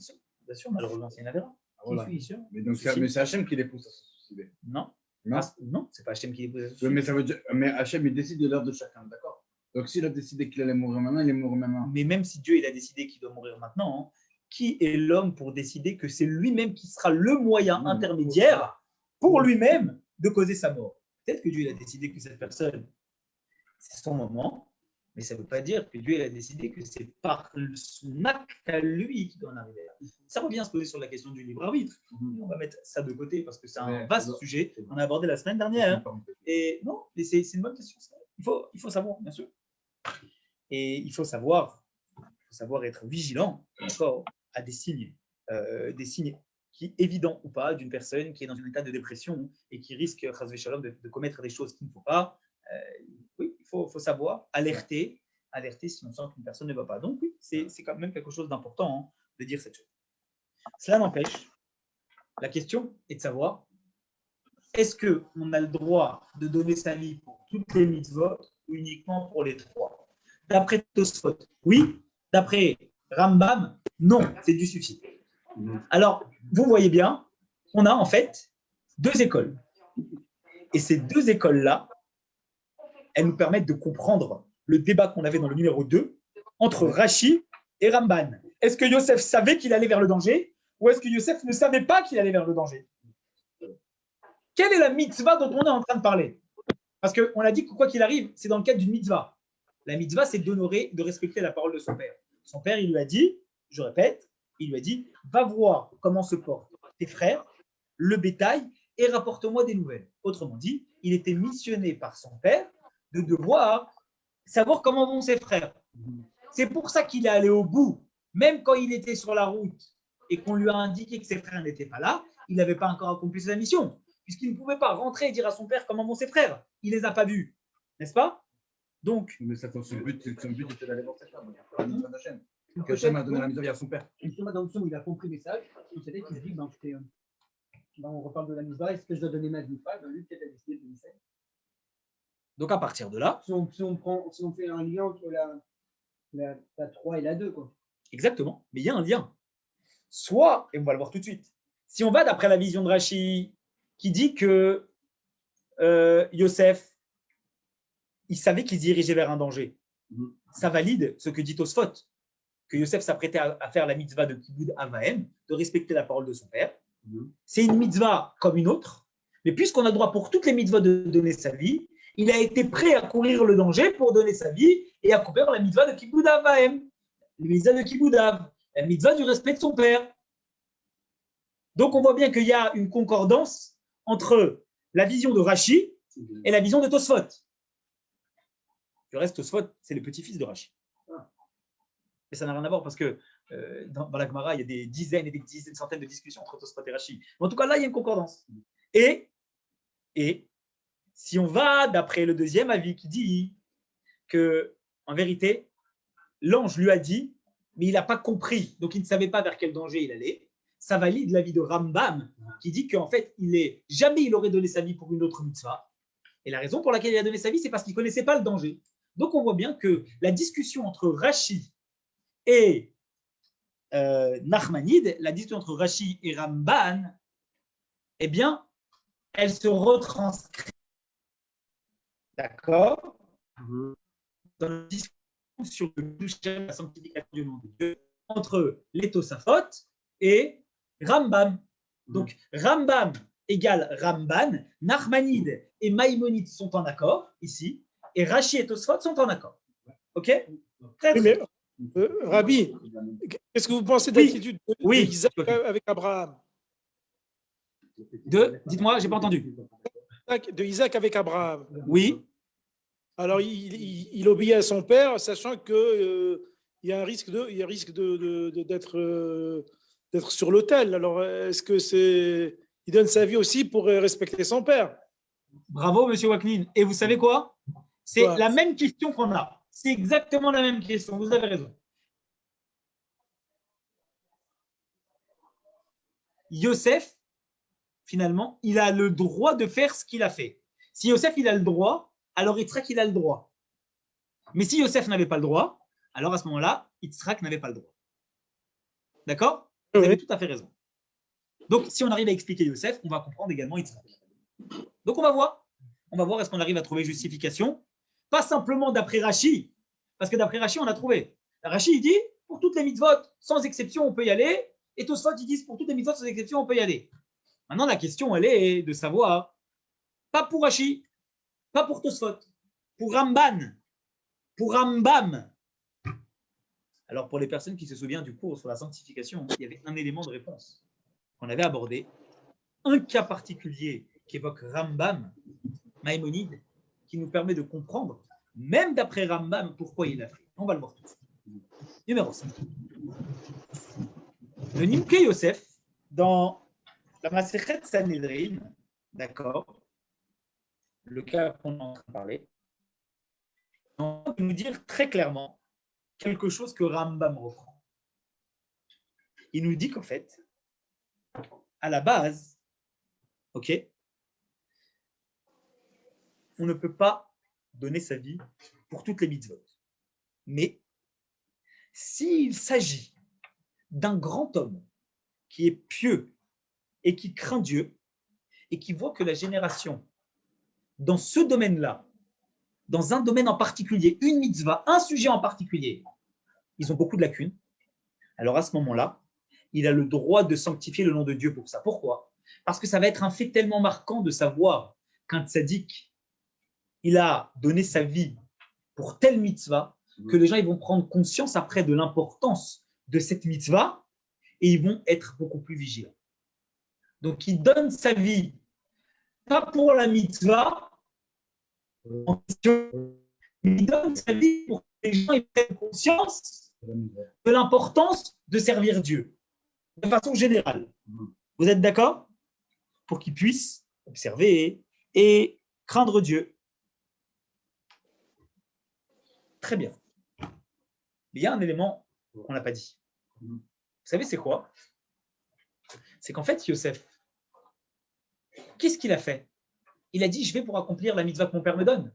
Bien sûr, malheureusement, c'est une avera. Voilà. Bien sûr. Mais donc, Suicide. mais c'est Hachem qui les pousse à se suicider. Non. Non. Non, c'est pas Hachem qui les pose. Oui, mais ça veut dire, mais Hachem il décide de l'heure de chacun, d'accord? Donc s'il a décidé qu'il allait mourir maintenant, il est mort maintenant. Mais même si Dieu il a décidé qu'il doit mourir maintenant, hein, qui est l'homme pour décider que c'est lui-même qui sera le moyen intermédiaire pour lui-même de causer sa mort? Peut-être que Dieu il a décidé que cette personne, c'est son moment, Mais ça ne veut pas dire que Dieu a décidé que c'est par son acte à lui qui doit en arriver là. Ça revient à se poser sur la question du libre arbitre. On va mettre ça de côté parce que c'est un vaste sujet. On a abordé la semaine dernière. Et non, mais c'est une bonne question. Il faut savoir, bien sûr. Et il faut savoir être vigilant encore à des signes qui évidents ou pas d'une personne qui est dans un état de dépression et qui risque de commettre des choses qu'il ne faut pas. Oui, il faut savoir alerter si on sent qu'une personne ne va pas. Donc oui, c'est quand même quelque chose d'important de dire cette chose. Cela n'empêche, la question est de savoir, est-ce qu'on a le droit de donner sa vie pour toutes les mitzvot ou uniquement pour les 3? D'après Tosfot, oui. D'après Rambam, non, c'est du suicide. Alors, vous voyez bien, on a en fait 2 écoles. Et ces 2 écoles-là, elles nous permettent de comprendre le débat qu'on avait dans le numéro 2 entre Rashi et Ramban. Est-ce que Yosef savait qu'il allait vers le danger ou est-ce que Yosef ne savait pas qu'il allait vers le danger? Quelle est la mitzvah dont on est en train de parler? Parce qu'on a dit que quoi qu'il arrive, c'est dans le cadre d'une mitzvah. La mitzvah, c'est d'honorer, de respecter la parole de son père. Son père, il lui a dit, je répète, il lui a dit, va voir comment se portent tes frères, le bétail, et rapporte-moi des nouvelles. Autrement dit, il était missionné par son père de devoir savoir comment vont ses frères. C'est pour ça qu'il est allé au bout, même quand il était sur la route et qu'on lui a indiqué que ses frères n'étaient pas là, il n'avait pas encore accompli sa mission, puisqu'il ne pouvait pas rentrer et dire à son père comment vont ses frères. Il ne les a pas vus, n'est-ce pas? Donc, mais son but était d'aller voir cette femme, la mitzvah d'Hachem. Que Hachem a donné la mitzvah à son père. Justement, dans le son où il a compris le message, on s'est dit qu'il se dit, on reparle de la mitzvah, est-ce que je dois donner ma vie ou pas? Lui, peut-être, a décidé de donner ça. Donc, à partir de là… Si on fait un lien entre la 3 et la 2, quoi. Exactement, mais il y a un lien. Soit, et on va le voir tout de suite, si on va d'après la vision de Rashi, qui dit que Yosef, il savait qu'il se dirigeait vers un danger. Ça valide ce que dit Tosfot, que Yosef s'apprêtait à faire la mitzvah de Kibud Avahem, de respecter la parole de son père. C'est une mitzvah comme une autre, mais puisqu'on a le droit pour toutes les mitzvahs de donner sa vie, il a été prêt à courir le danger pour donner sa vie et accomplir la mitzvah de Kibud Avahem, la mitzvah de Kibud Av, la mitzvah du respect de son père. Donc on voit bien qu'il y a une concordance entre la vision de Rashi et la vision de Tosfot. Le reste, Tosfot, c'est le petit-fils de Rashi. Mais ça n'a rien à voir parce que dans la Gemara, il y a des dizaines et des dizaines, centaines de discussions entre Tosfot et Rashi. Mais en tout cas, là, il y a une concordance. Et si on va d'après le deuxième avis qui dit que, en vérité, l'ange lui a dit, mais il n'a pas compris, donc il ne savait pas vers quel danger il allait, ça valide l'avis de Rambam qui dit qu'en fait, jamais il aurait donné sa vie pour une autre mitzvah. Et la raison pour laquelle il a donné sa vie, c'est parce qu'il ne connaissait pas le danger. Donc on voit bien que la discussion entre Rashi et Nachmanide, la discussion entre Rashi et Ramban, eh bien, elle se retranscrit. D'accord? Dans la discussion sur le Kedusha, la sanctification du nom de Dieu, entre les Tosafot et Rambam. Donc, Rambam égale Ramban, Nachmanide et Maïmonide sont en accord, ici, et Rashi et Tosfot sont en accord. Ok? Très bien. Rabbi, qu'est-ce que vous pensez de l'attitude d'Isaac avec Abraham? Dites-moi, je n'ai pas entendu. De Isaac avec Abraham. Oui. Alors, il obéit à son père, sachant qu'il y a un risque d'être sur l'autel. Alors, est-ce que il donne sa vie aussi pour respecter son père? Bravo, monsieur Waknin. Et vous savez quoi? C'est la même question qu'on a. C'est exactement la même question. Vous avez raison. Yosef, finalement, il a le droit de faire ce qu'il a fait. Si Yosef, il a le droit, alors Yitzhak, il a le droit. Mais si Yosef n'avait pas le droit, alors à ce moment-là, Yitzhak n'avait pas le droit. D'accord? Vous avez tout à fait raison. Donc, si on arrive à expliquer Yosef, on va comprendre également Yitzhak. Donc, on va voir. On va voir est-ce qu'on arrive à trouver justification. Pas simplement d'après Rashi, parce que d'après Rashi, on a trouvé. Rashi, il dit, pour toutes les mitzvot, sans exception, on peut y aller. Et Tosfot, ils disent, pour toutes les mitzvot, sans exception, on peut y aller. Maintenant, la question, elle est de savoir, pas pour Rashi, pas pour Tosfot, pour Ramban. Pour Rambam, alors pour les personnes qui se souviennent du cours sur la sanctification, il y avait un élément de réponse qu'on avait abordé, un cas particulier qui évoque Rambam, Maïmonide, qui nous permet de comprendre, même d'après Rambam, pourquoi il l'a fait. On va le voir tout de suite. Numéro 5. Le Nimkei Yosef, dans la Masechet Sanhedrin, d'accord, le cas qu'on est en train de parler, on va nous dire très clairement quelque chose que Rambam reprend. Il nous dit qu'en fait, à la base, ok, on ne peut pas donner sa vie pour toutes les mitzvot. Mais s'il s'agit d'un grand homme qui est pieux et qui craint Dieu et qui voit que la génération, dans ce domaine-là, dans un domaine en particulier, une mitzvah, un sujet en particulier, ils ont beaucoup de lacunes, alors à ce moment-là, il a le droit de sanctifier le nom de Dieu pour ça. Pourquoi ? Parce que ça va être un fait tellement marquant de savoir qu'un tzaddik, il a donné sa vie pour telle mitzvah, que les gens ils vont prendre conscience après de l'importance de cette mitzvah et ils vont être beaucoup plus vigilants. Donc, il donne sa vie, pas pour la mitzvah, en question, mais il donne sa vie pour que les gens ils prennent conscience de l'importance de servir Dieu, de façon générale. Vous êtes d'accord ? Pour qu'ils puissent observer et craindre Dieu. Très bien. Mais il y a un élément qu'on n'a pas dit. Vous savez, c'est quoi ? C'est qu'en fait, Yosef, qu'est-ce qu'il a fait ? Il a dit, je vais pour accomplir la mitzvah que mon père me donne.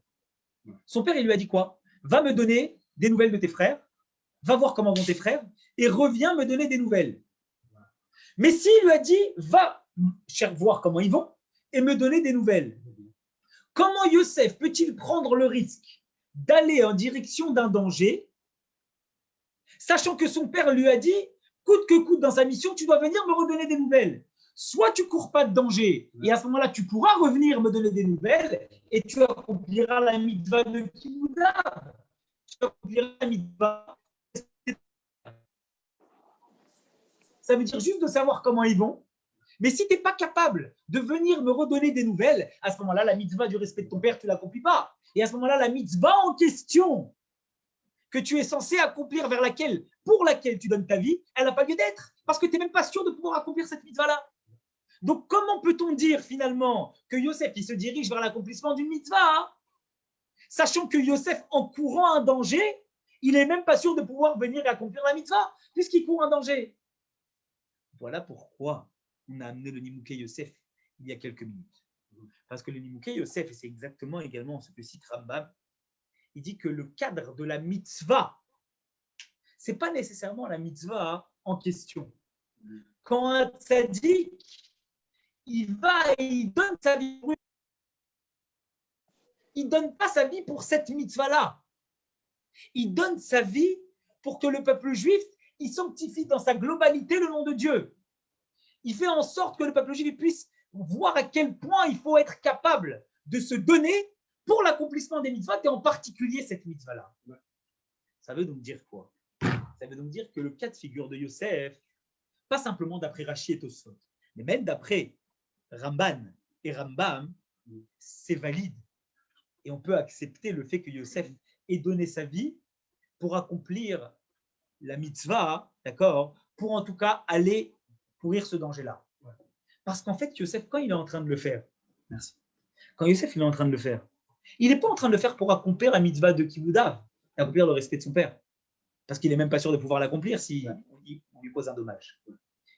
Son père, il lui a dit quoi ? Va me donner des nouvelles de tes frères, va voir comment vont tes frères, et reviens me donner des nouvelles. Mais s'il lui a dit, va voir comment ils vont, et me donner des nouvelles, comment Yosef peut-il prendre le risque d'aller en direction d'un danger, sachant que son père lui a dit, coûte que coûte dans sa mission, tu dois venir me redonner des nouvelles. Soit tu ne cours pas de danger, et à ce moment-là, tu pourras revenir me donner des nouvelles, et tu accompliras la mitzvah de Kibouda. Tu accompliras la mitzvah. Ça veut dire juste de savoir comment ils vont. Mais si tu n'es pas capable de venir me redonner des nouvelles, à ce moment-là, la mitzvah du respect de ton père, tu ne l'accomplis pas. Et à ce moment-là, la mitzvah en question que tu es censé accomplir, pour laquelle tu donnes ta vie, elle n'a pas lieu d'être. Parce que tu n'es même pas sûr de pouvoir accomplir cette mitzvah-là. Donc, comment peut-on dire finalement que Yosef il se dirige vers l'accomplissement d'une mitzvah, sachant que Yosef, en courant un danger, il n'est même pas sûr de pouvoir venir et accomplir la mitzvah, puisqu'il court un danger. Voilà pourquoi on a amené le Nimukei Yosef il y a quelques minutes. Parce que le Nimukei Yosef, et c'est exactement également ce que cite Rambam, il dit que le cadre de la mitzvah, ce n'est pas nécessairement la mitzvah en question. Quand un tzaddik, il va et il donne sa vie, il ne donne pas sa vie pour cette mitzvah-là. Il donne sa vie pour que le peuple juif, il sanctifie dans sa globalité le nom de Dieu. Il fait en sorte que le peuple juif puisse voir à quel point il faut être capable de se donner pour l'accomplissement des mitzvahs, et en particulier cette mitzvah-là. Ça veut donc dire quoi ? Ça veut donc dire que le cas de figure de Yosef, pas simplement d'après Rashi et Tosfot, mais même d'après Ramban et Rambam, c'est valide. Et on peut accepter le fait que Yosef ait donné sa vie pour accomplir la mitzvah, d'accord, pour en tout cas aller courir ce danger-là. Parce qu'en fait, Yosef, quand il est en train de le faire, quand Yosef il est en train de le faire, il n'est pas en train de le faire pour accomplir la mitzvah de Kibouda, accomplir le respect de son père, parce qu'il n'est même pas sûr de pouvoir l'accomplir si on lui pose un dommage.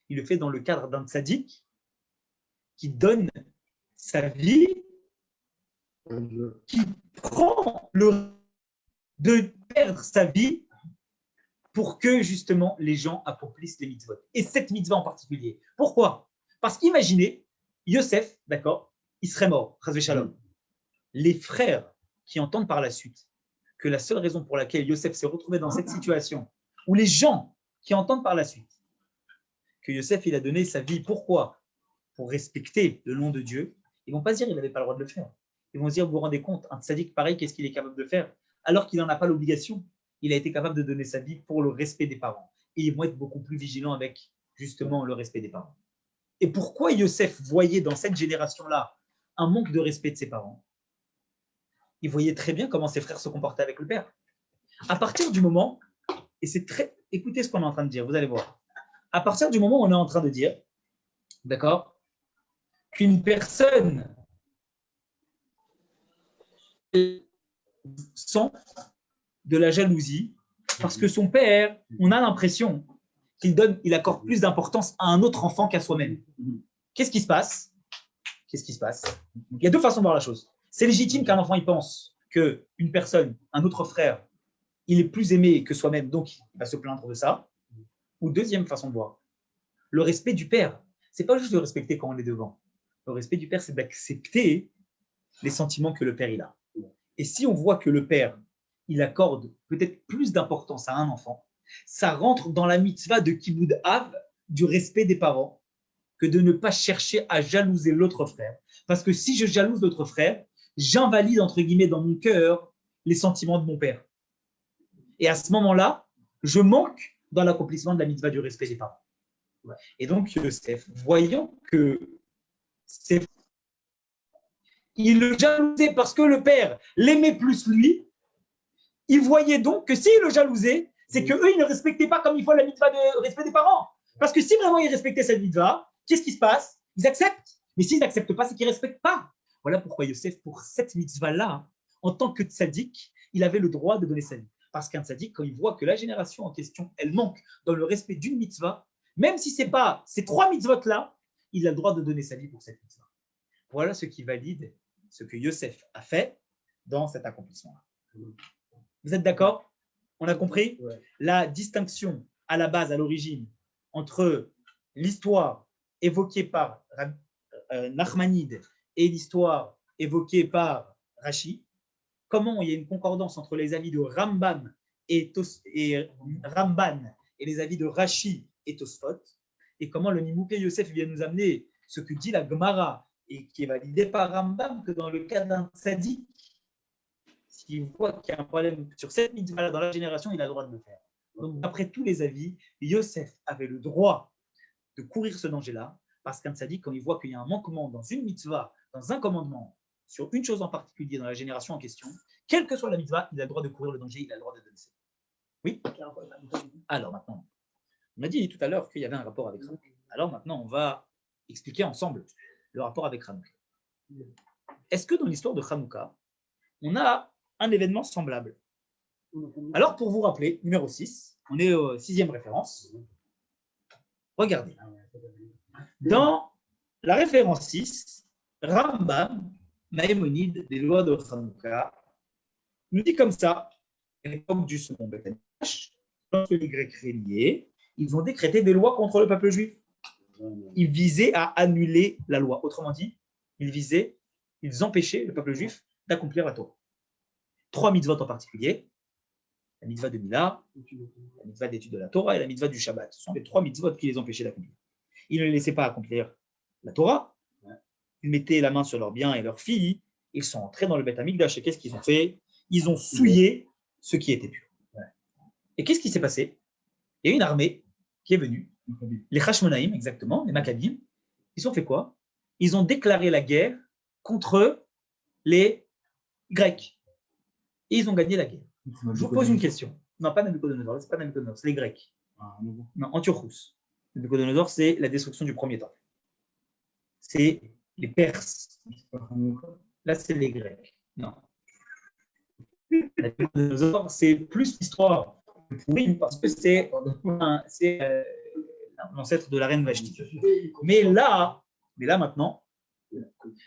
Il le fait dans le cadre d'un tzaddik qui donne sa vie, qui prend le risque de perdre sa vie pour que justement les gens accomplissent les mitzvot. Et cette mitzvah en particulier. Pourquoi ? Parce qu'imaginez, Yosef, d'accord, il serait mort, chas v'shalom. Les frères qui entendent par la suite que la seule raison pour laquelle Yosef s'est retrouvé dans cette situation, ou les gens qui entendent par la suite que Yosef il a donné sa vie, pourquoi ? Pour respecter le nom de Dieu, ils ne vont pas se dire qu'il n'avait pas le droit de le faire. Ils vont se dire, vous vous rendez compte, un tzaddik pareil, qu'est-ce qu'il est capable de faire ? alors qu'il n'en a pas l'obligation, il a été capable de donner sa vie pour le respect des parents. Et ils vont être beaucoup plus vigilants avec justement le respect des parents. Et pourquoi Yosef voyait dans cette génération-là un manque de respect de ses parents? Il voyait très bien comment ses frères se comportaient avec le père. À partir du moment, et c'est très... Écoutez ce qu'on est en train de dire, vous allez voir. À partir du moment où on est en train de dire, d'accord, qu'une personne sent de la jalousie parce que son père, on a l'impression qu'il accorde plus d'importance à un autre enfant qu'à soi-même. Qu'est-ce qui se passe? Il y a deux façons de voir la chose. C'est légitime qu'un enfant il pense qu'une personne, un autre frère, il est plus aimé que soi-même, donc il va se plaindre de ça. Ou deuxième façon de voir, le respect du père. C'est pas juste de respecter quand on est devant. Le respect du père, c'est d'accepter les sentiments que le père il a. Et si on voit que le père, il accorde peut-être plus d'importance à un enfant, ça rentre dans la mitzvah de Kibboud Av, du respect des parents, que de ne pas chercher à jalouser l'autre frère. Parce que si je jalouse l'autre frère, j'invalide, entre guillemets, dans mon cœur, les sentiments de mon père. Et à ce moment-là, je manque dans l'accomplissement de la mitzvah du respect des parents. Et donc, Yosef, voyant que il le jalousait parce que le père l'aimait plus lui, il voyait donc que s'il le jalousait, c'est qu'eux, ils ne respectaient pas comme il faut la mitzvah de respect des parents. Parce que si vraiment ils respectaient cette mitzvah, qu'est-ce qui se passe? Ils acceptent. Mais s'ils n'acceptent pas, c'est qu'ils ne respectent pas. Voilà pourquoi Yosef, pour cette mitzvah-là, en tant que tzaddik, il avait le droit de donner sa vie. Parce qu'un tzaddik, quand il voit que la génération en question, elle manque dans le respect d'une mitzvah, même si ce n'est pas ces trois mitzvot-là, il a le droit de donner sa vie pour cette mitzvah. Voilà ce qui valide ce que Yosef a fait dans cet accomplissement-là. Vous êtes d'accord? On a compris la distinction à la base, à l'origine, entre l'histoire évoquée par Nachmanide et l'histoire évoquée par Rashi. Comment il y a une concordance entre les avis de Ramban et les avis de Rashi et Tosfot, et comment le Nimouké Yosef vient nous amener ce que dit la Gemara et qui est validé par Rambam, que dans le cas d'un tzaddik, s'il voit qu'il y a un problème sur cette mitzvah dans la génération, il a le droit de le faire. Donc, d'après tous les avis, Yosef avait le droit de courir ce danger-là, parce qu'un tzaddik, quand il voit qu'il y a un manquement dans une mitzvah, dans un commandement, sur une chose en particulier dans la génération en question, quelle que soit la mitzvah, il a le droit de courir le danger, il a le droit de donner ça. Oui? Alors maintenant, on a dit tout à l'heure qu'il y avait un rapport avec Hanouka. Alors maintenant, on va expliquer ensemble le rapport avec Hanouka. Est-ce que dans l'histoire de Hanouka, on a un événement semblable? Alors, pour vous rappeler, numéro 6, on est au 6e référence. Regardez. Dans la référence 6, Rambam, Maïmonide, des lois de Hanouka, nous dit comme ça, à l'époque du second Beth Amikdash, lorsque les Grecs régnaient, ils ont décrété des lois contre le peuple juif. Ils visaient à annuler la loi. Autrement dit, ils empêchaient le peuple juif d'accomplir la Torah. 3 mitzvot en particulier, la mitzvah de Mila, la mitzvah d'étude de la Torah et la mitzvah du Shabbat. Ce sont les 3 mitzvot qui les empêchaient d'accomplir. Ils ne les laissaient pas accomplir la Torah, ils mettaient la main sur leurs biens et leurs filles, ils sont entrés dans le Beth Amikdash et qu'est-ce qu'ils ont fait? Ils ont souillé ce qui était pur. Et qu'est-ce qui s'est passé? Il y a une armée qui est venue, les Hashmonaïm, exactement, les Maccabim. Ils ont fait quoi? Ils ont déclaré la guerre contre les Grecs. Et ils ont gagné la guerre. Je vous pose une question. Non, pas Nabucodonosor, c'est pas Nabucodonosor, c'est les Grecs. Non, Antiochus. Nabucodonosor, c'est la destruction du premier temple. C'est les Perses. Là, c'est les Grecs. Non. Nabucodonosor, c'est plus l'histoire. Oui, parce que c'est l'ancêtre de la reine Vashti. Mais là maintenant,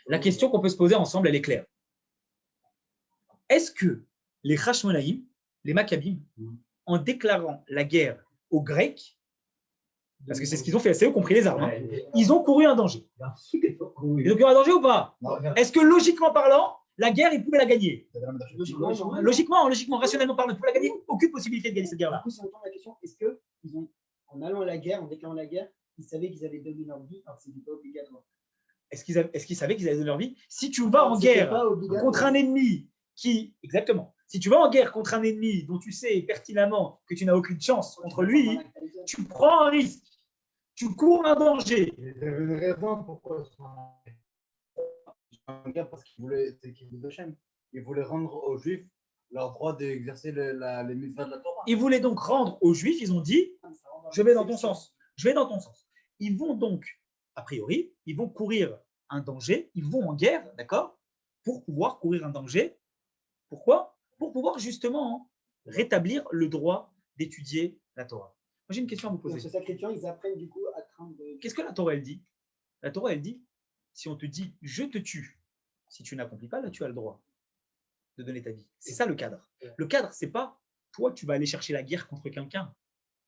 la question qu'on peut se poser ensemble, elle est claire. Est-ce que les Hashmonaïm, les Maccabim, en déclarant la guerre aux Grecs, parce que c'est ce qu'ils ont fait, c'est eux qui ont pris les armes, ils ont couru un danger. Ils ont couru un danger ou pas? Est-ce que logiquement parlant, la guerre, ils pouvaient la gagner? Logiquement, rationnellement parlant, ils pouvaient la gagner. Aucune possibilité de gagner cette guerre-là. Du coup, si on entend la question, est-ce que en allant à la guerre, en déclarant la guerre, ils savaient qu'ils allaient donner leur vie, alors que ce n'était pas obligatoire? Est-ce qu'ils savaient qu'ils allaient donner leur vie? Si tu vas en guerre contre un ennemi exactement, si tu vas en guerre contre un ennemi dont tu sais pertinemment que tu n'as aucune chance contre lui, tu prends un risque, tu cours un danger. Il y avait une raison pourquoi ils sont en guerre, parce qu'ils voulaient, c'est qu'ils voulaient Hachem. Ils voulaient rendre aux Juifs leur droit d'exercer les mitzvahs de la Torah. Ils voulaient donc rendre aux Juifs, ils ont dit, je vais dans ton sens, je vais dans ton sens. Ils vont donc, a priori, ils vont courir un danger, ils vont en guerre, d'accord, pour pouvoir courir un danger. Pourquoi? Pour pouvoir justement rétablir le droit d'étudier la Torah. Moi, j'ai une question à vous Dans poser. ce sacrifiant, ils apprennent du coup à craindre. Qu'est-ce que la Torah, elle dit? La Torah, elle dit, si on te dit, je te tue, si tu n'accomplis pas, là, tu as le droit de donner ta vie. C'est ça le cadre. Le cadre, c'est pas, toi, tu vas aller chercher la guerre contre quelqu'un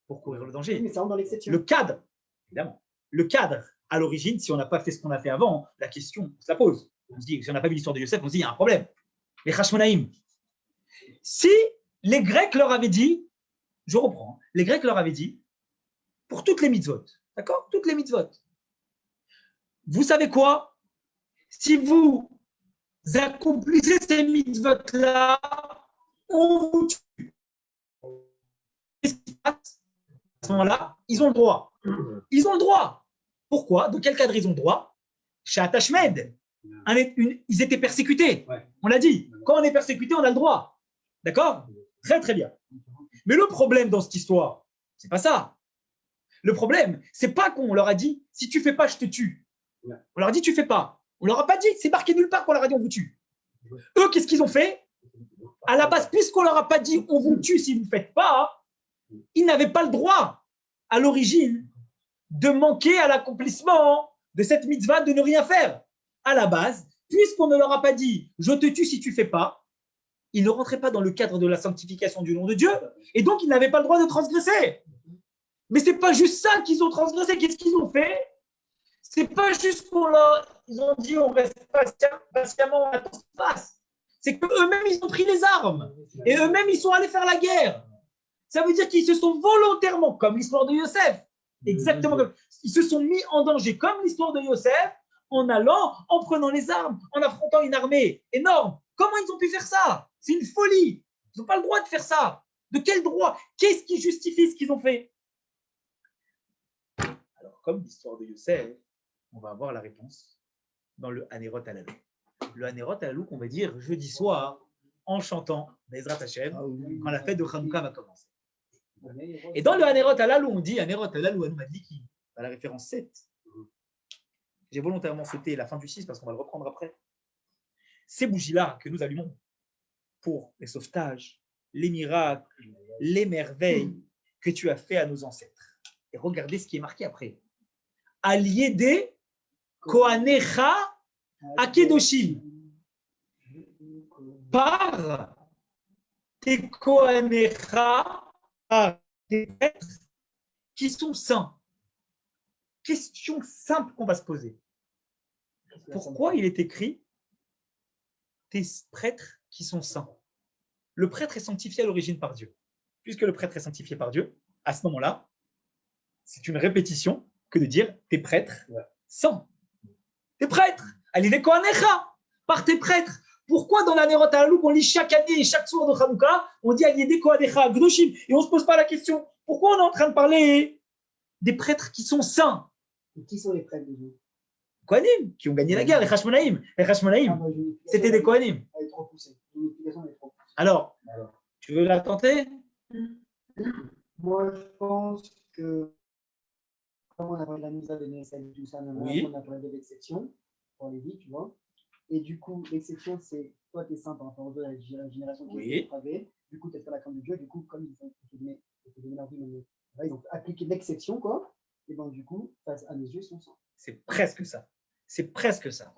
pour courir le danger. Oui, mais ça rentre dans l'exception. Le cadre, évidemment, le cadre, à l'origine, si on n'a pas fait ce qu'on a fait avant, la question, on se la pose. On se dit, si on n'a pas vu l'histoire de Yosef, on se dit, il y a un problème. Les Hashmonaïm. Si les Grecs leur avaient dit, je reprends, les Grecs leur avaient dit, pour toutes les mitzvot, d'accord? Toutes les mitzvot. Vous savez quoi? Si vous accomplissez ces mitzvot-là, on vous tue. Qu'est-ce qui se passe? À ce moment-là, ils ont le droit. Ils ont le droit. Pourquoi? De quel cadre ils ont le droit? Chez Atashmed, ils étaient persécutés. On l'a dit. Quand on est persécuté, on a le droit. D'accord? Très, très bien. Mais le problème dans cette histoire, c'est pas ça. Le problème, c'est pas qu'on leur a dit, si tu fais pas, je te tue. On leur a dit, tu fais pas. On leur a pas dit, c'est marqué nulle part qu'on leur a dit, on vous tue. Eux, qu'est-ce qu'ils ont fait? À la base, puisqu'on leur a pas dit, on vous tue si vous ne faites pas, ils n'avaient pas le droit, à l'origine, de manquer à l'accomplissement de cette mitzvah de ne rien faire. À la base, puisqu'on ne leur a pas dit « je te tue si tu ne fais pas », ils ne rentraient pas dans le cadre de la sanctification du nom de Dieu, et donc ils n'avaient pas le droit de transgresser. Mais ce n'est pas juste ça qu'ils ont transgressé. Qu'est-ce qu'ils ont fait? Ce n'est pas juste ils ont dit « on reste patiemment, on attend ce qui se passe ». C'est qu'eux-mêmes, ils ont pris les armes, et eux-mêmes, ils sont allés faire la guerre. Ça veut dire qu'ils se sont volontairement, comme l'histoire de Yosef, exactement comme ils se sont mis en danger, comme l'histoire de Yosef, en allant, en prenant les armes, en affrontant une armée énorme. Comment ils ont pu faire ça? C'est une folie. Ils n'ont pas le droit de faire ça. De quel droit? Qu'est-ce qui justifie ce qu'ils ont fait? Alors, comme l'histoire de Yosef, on va avoir la réponse dans le Hanerot Halalou. Le Hanerot Halalou qu'on va dire jeudi soir en chantant Bezrat Hashem quand la fête de Hanouka va commencer. Et dans le Hanerot Halalou, on dit Hanerot Halalou Anu Madliki, à la référence 7. J'ai volontairement sauté la fin du 6 parce qu'on va le reprendre après. Ces bougies-là que nous allumons pour les sauvetages, les miracles, les merveilles que tu as fait à nos ancêtres. Et regardez ce qui est marqué après. Aliéde Kohanecha Akedoshim. Par tes Kohanecha, par tes prêtres qui sont saints. Question simple qu'on va se poser. Pourquoi il est écrit tes prêtres qui sont saints? Le prêtre est sanctifié à l'origine par Dieu. Puisque le prêtre est sanctifié par Dieu, à ce moment-là, c'est une répétition que de dire tes prêtres saints. Tes prêtres, Alidei Kohanecha, par tes prêtres. Pourquoi dans la Hanerot Halalou qu'on lit chaque année et chaque soir de Hanouka, on dit Alidei Kohanecha, Gdoshim, et on ne se pose pas la question, pourquoi on est en train de parler des prêtres qui sont saints? Et qui sont les prêtres de Dieu? Kohanim, qui ont gagné la guerre, les Hashmonaïm. Les Hashmonaïm, c'était des Kohanim. Elle est trop poussée. L'explication est trop poussée. Alors, tu veux la tenter? Moi, je pense que, comme on a parlé de la mise à donner celle tout ça, Oui. on a parlé de l'exception pour les vies, tu vois. Et du coup, l'exception, c'est toi, tu es saint par rapport aux autres, la génération qui est dépravée. Du coup, tu es pas la crainte de Dieu. Du coup, comme ils ont donné leur vie, ils ont appliqué l'exception, quoi. Et ben, du coup, face à mes yeux, ils sont saints. C'est presque ça. C'est presque ça.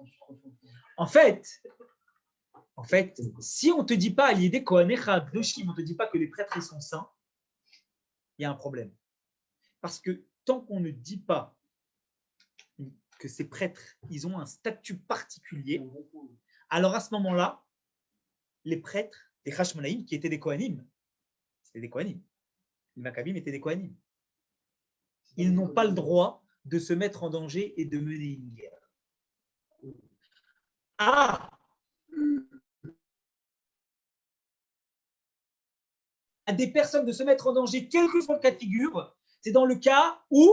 En fait, si on ne te dit pas à l'idée Kohanecha Gdoshim, on ne te dit pas que les prêtres ils sont saints, il y a un problème. Parce que tant qu'on ne dit pas que ces prêtres, ils ont un statut particulier, alors à ce moment-là, les prêtres, les Hashmonaïm, qui étaient des Kohanim, c'était des Kohanim. Les Maccabim étaient des Kohanim. Ils n'ont pas le droit de se mettre en danger et de mener une guerre. Ah, à des personnes de se mettre en danger, quel que soit le cas de figure, c'est dans le cas où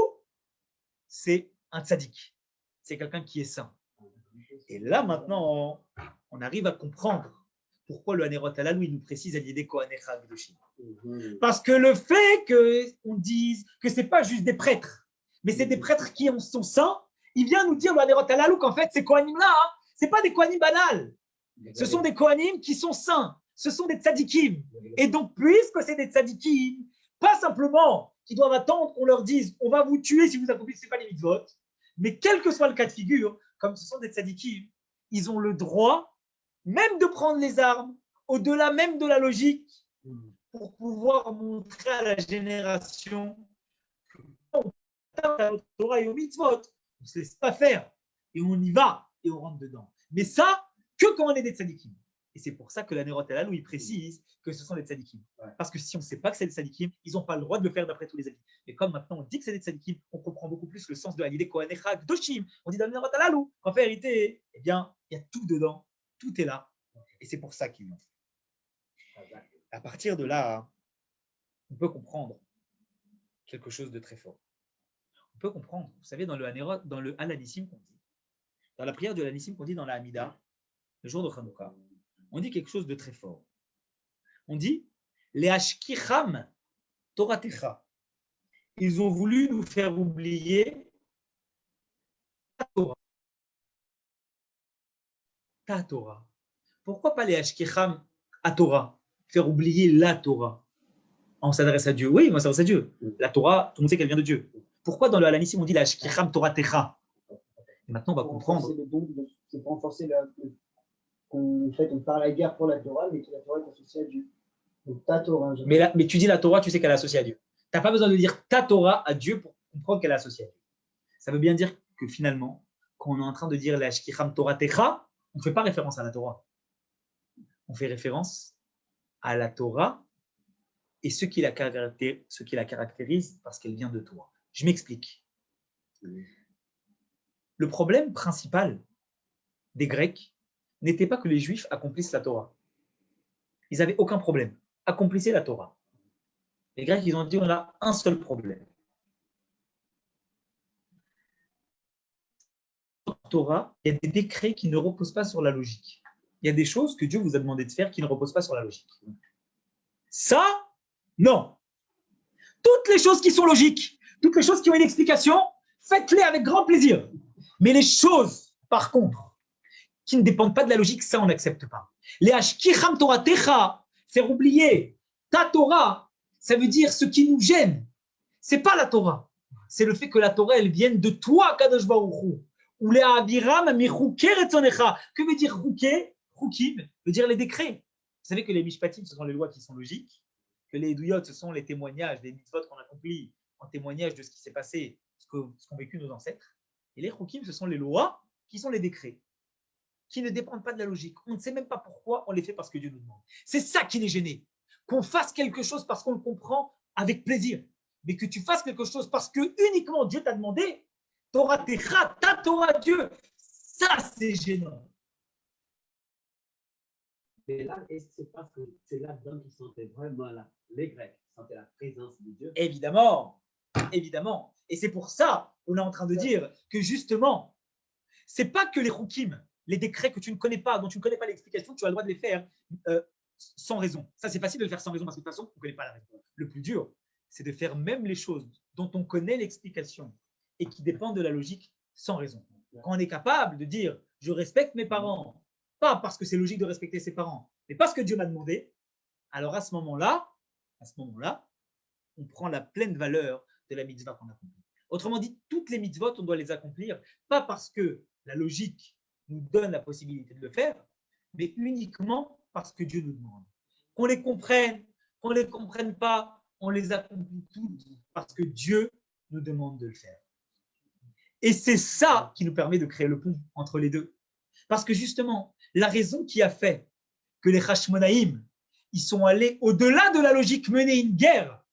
c'est un tzaddik. C'est quelqu'un qui est saint. Et là, maintenant, on arrive à comprendre pourquoi le Hanerot Halalou, il nous précise à l'idée Kohanecha Kedoshim. Parce que le fait qu'on dise que ce n'est pas juste des prêtres, mais c'est des prêtres qui sont saints, il vient nous dire le Hanerot Halalou qu'en fait, ces Kohanim-là, ce n'est pas des Kohanim banals. Ce sont des Kohanim qui sont saints. Ce sont des tzadikim. Et donc, puisque c'est des tzadikim, pas simplement qui doivent attendre qu'on leur dise on va vous tuer si vous accomplissez pas les mitzvot, mais quel que soit le cas de figure, comme ce sont des tzadikim, ils ont le droit même de prendre les armes, au-delà même de la logique, pour pouvoir montrer à la génération qu'on atteint au Torah et aux mitzvot. On ne se laisse pas faire et on y va et on rentre dedans. Mais ça, que quand on est des tzadikim. Et c'est pour ça que la Hanerot Halalou, il précise que ce sont des tzadikim. Parce que si on ne sait pas que c'est des tzadikim, ils n'ont pas le droit de le faire d'après tous les avis. Et comme maintenant on dit que c'est des tzadikim, on comprend beaucoup plus le sens de l'idée Kohanecha Kedoshim. On dit dans la Hanerot Halalou qu'en vérité, eh bien, il y a tout dedans, tout est là. Et c'est pour ça qu'ils l'ont. À partir de là, on peut comprendre quelque chose de très fort. On peut comprendre, vous savez, dans le Hanerot, dans le Halanissim qu'on dit, dans la prière de l'Halanissim qu'on dit dans la Hamida, le jour de Hanouka, on dit quelque chose de très fort. On dit les Ashkicham Toratecha. Ils ont voulu nous faire oublier ta Torah. Ta Torah. Pourquoi pas les Ashkicham à Torah? Faire oublier la Torah. On s'adresse à Dieu. Oui, on s'adresse à Dieu. La Torah, tout le monde sait qu'elle vient de Dieu. Pourquoi dans le Halanissim on dit les Ashkicham Toratecha? Et maintenant on va comprendre. C'est pour renforcer qu'on part à la guerre pour la Torah, mais que la Torah est associée à Dieu. Donc ta Torah. Mais tu dis la Torah, tu sais qu'elle est associée à Dieu. Tu n'as pas besoin de dire ta Torah à Dieu pour comprendre qu'elle est associée à Dieu. Ça veut bien dire que finalement, quand on est en train de dire la Ashkicham Torah Techa, on ne fait pas référence à la Torah. On fait référence à la Torah et ce qui la caractérise parce qu'elle vient de toi. Je m'explique. Le problème principal des Grecs n'était pas que les Juifs accomplissent la Torah. Ils n'avaient aucun problème. Accomplissez la Torah. Les Grecs, ils ont dit on a un seul problème. Dans la Torah, il y a des décrets qui ne reposent pas sur la logique. Il y a des choses que Dieu vous a demandé de faire qui ne reposent pas sur la logique. Ça, non. Toutes les choses qui sont logiques, toutes les choses qui ont une explication, faites-les avec grand plaisir. Mais les choses, par contre, qui ne dépendent pas de la logique, ça, on n'accepte pas. Les Ashkicham Torah Techa, faire oublier ta Torah, ça veut dire ce qui nous gêne. Ce n'est pas la Torah. C'est le fait que la Torah, elle vienne de toi, Kadosh Baruch Hu. Ou les Aviram Michouké Retzonecha. Que veut dire Chouké? Choukim veut dire les décrets. Vous savez que les Mishpatim, ce sont les lois qui sont logiques. Que les Eduyot, ce sont les témoignages, les mitzvot qu'on accomplit en témoignage de ce qui s'est passé, ce qu'ont vécu nos ancêtres. Et les Choukim, ce sont les lois qui sont les décrets, qui ne dépendent pas de la logique. On ne sait même pas pourquoi, on les fait parce que Dieu nous demande. C'est ça qui les gêne. Qu'on fasse quelque chose parce qu'on le comprend avec plaisir. Mais que tu fasses quelque chose parce que uniquement Dieu t'a demandé, Torah Techa, ta Torah Dieu, ça c'est gênant. Et là, c'est parce que c'est là-dedans qu'ils sentaient vraiment les Grecs sentaient la présence de Dieu. Évidemment, évidemment. Et c'est pour ça qu'on est en train de dire que justement, c'est pas que les Choukim, les décrets que tu ne connais pas, dont tu ne connais pas l'explication, tu as le droit de les faire sans raison. Ça, c'est facile de le faire sans raison parce que de toute façon, on ne connaît pas la raison. Le plus dur, c'est de faire même les choses dont on connaît l'explication et qui dépendent de la logique sans raison. Quand on est capable de dire « je respecte mes parents », pas parce que c'est logique de respecter ses parents, mais parce que Dieu m'a demandé, alors à ce moment-là, on prend la pleine valeur de la mitzvah qu'on accomplit. Autrement dit, toutes les mitzvot, on doit les accomplir, pas parce que la logique nous donne la possibilité de le faire, mais uniquement parce que Dieu nous demande. Qu'on les comprenne, qu'on ne les comprenne pas, on les accomplit toutes parce que Dieu nous demande de le faire. Et c'est ça qui nous permet de créer le pont entre les deux. Parce que justement, la raison qui a fait que les Hashmonaïm, ils sont allés au-delà de la logique mener une guerre,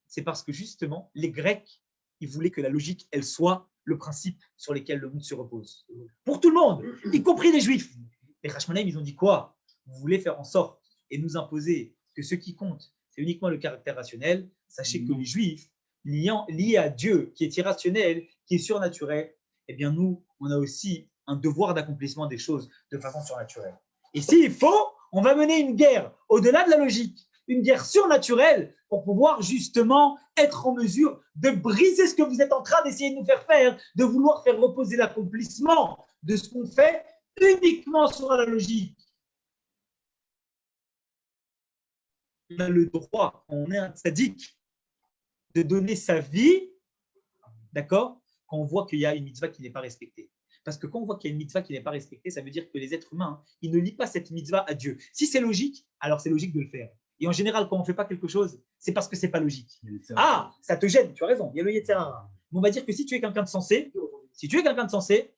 c'est parce que justement, les Grecs, ils voulaient que la logique, elle soit le principe sur lequel le monde se repose. Pour tout le monde, y compris les Juifs. Les Hashmonaïm, ils ont dit quoi? Vous voulez faire en sorte et nous imposer que ce qui compte, c'est uniquement le caractère rationnel. Sachez que les Juifs, liés à Dieu, qui est irrationnel, qui est surnaturel, eh bien nous, on a aussi un devoir d'accomplissement des choses de façon surnaturelle. Et s'il faut, on va mener une guerre au-delà de la logique, une guerre surnaturelle pour pouvoir justement être en mesure de briser ce que vous êtes en train d'essayer de nous faire faire, de vouloir faire reposer l'accomplissement de ce qu'on fait uniquement sur la logique. On a le droit, on est un tzaddik, de donner sa vie, d'accord, quand on voit qu'il y a une mitzvah qui n'est pas respectée. Parce que quand on voit qu'il y a une mitzvah qui n'est pas respectée, ça veut dire que les êtres humains, ils ne lient pas cette mitzvah à Dieu. Si c'est logique, alors c'est logique de le faire. Et en général, quand on ne fait pas quelque chose, c'est parce que ce n'est pas logique. Ah, ça te gêne, tu as raison, il y a le Yetzer Hara. On va dire que si tu es quelqu'un de sensé,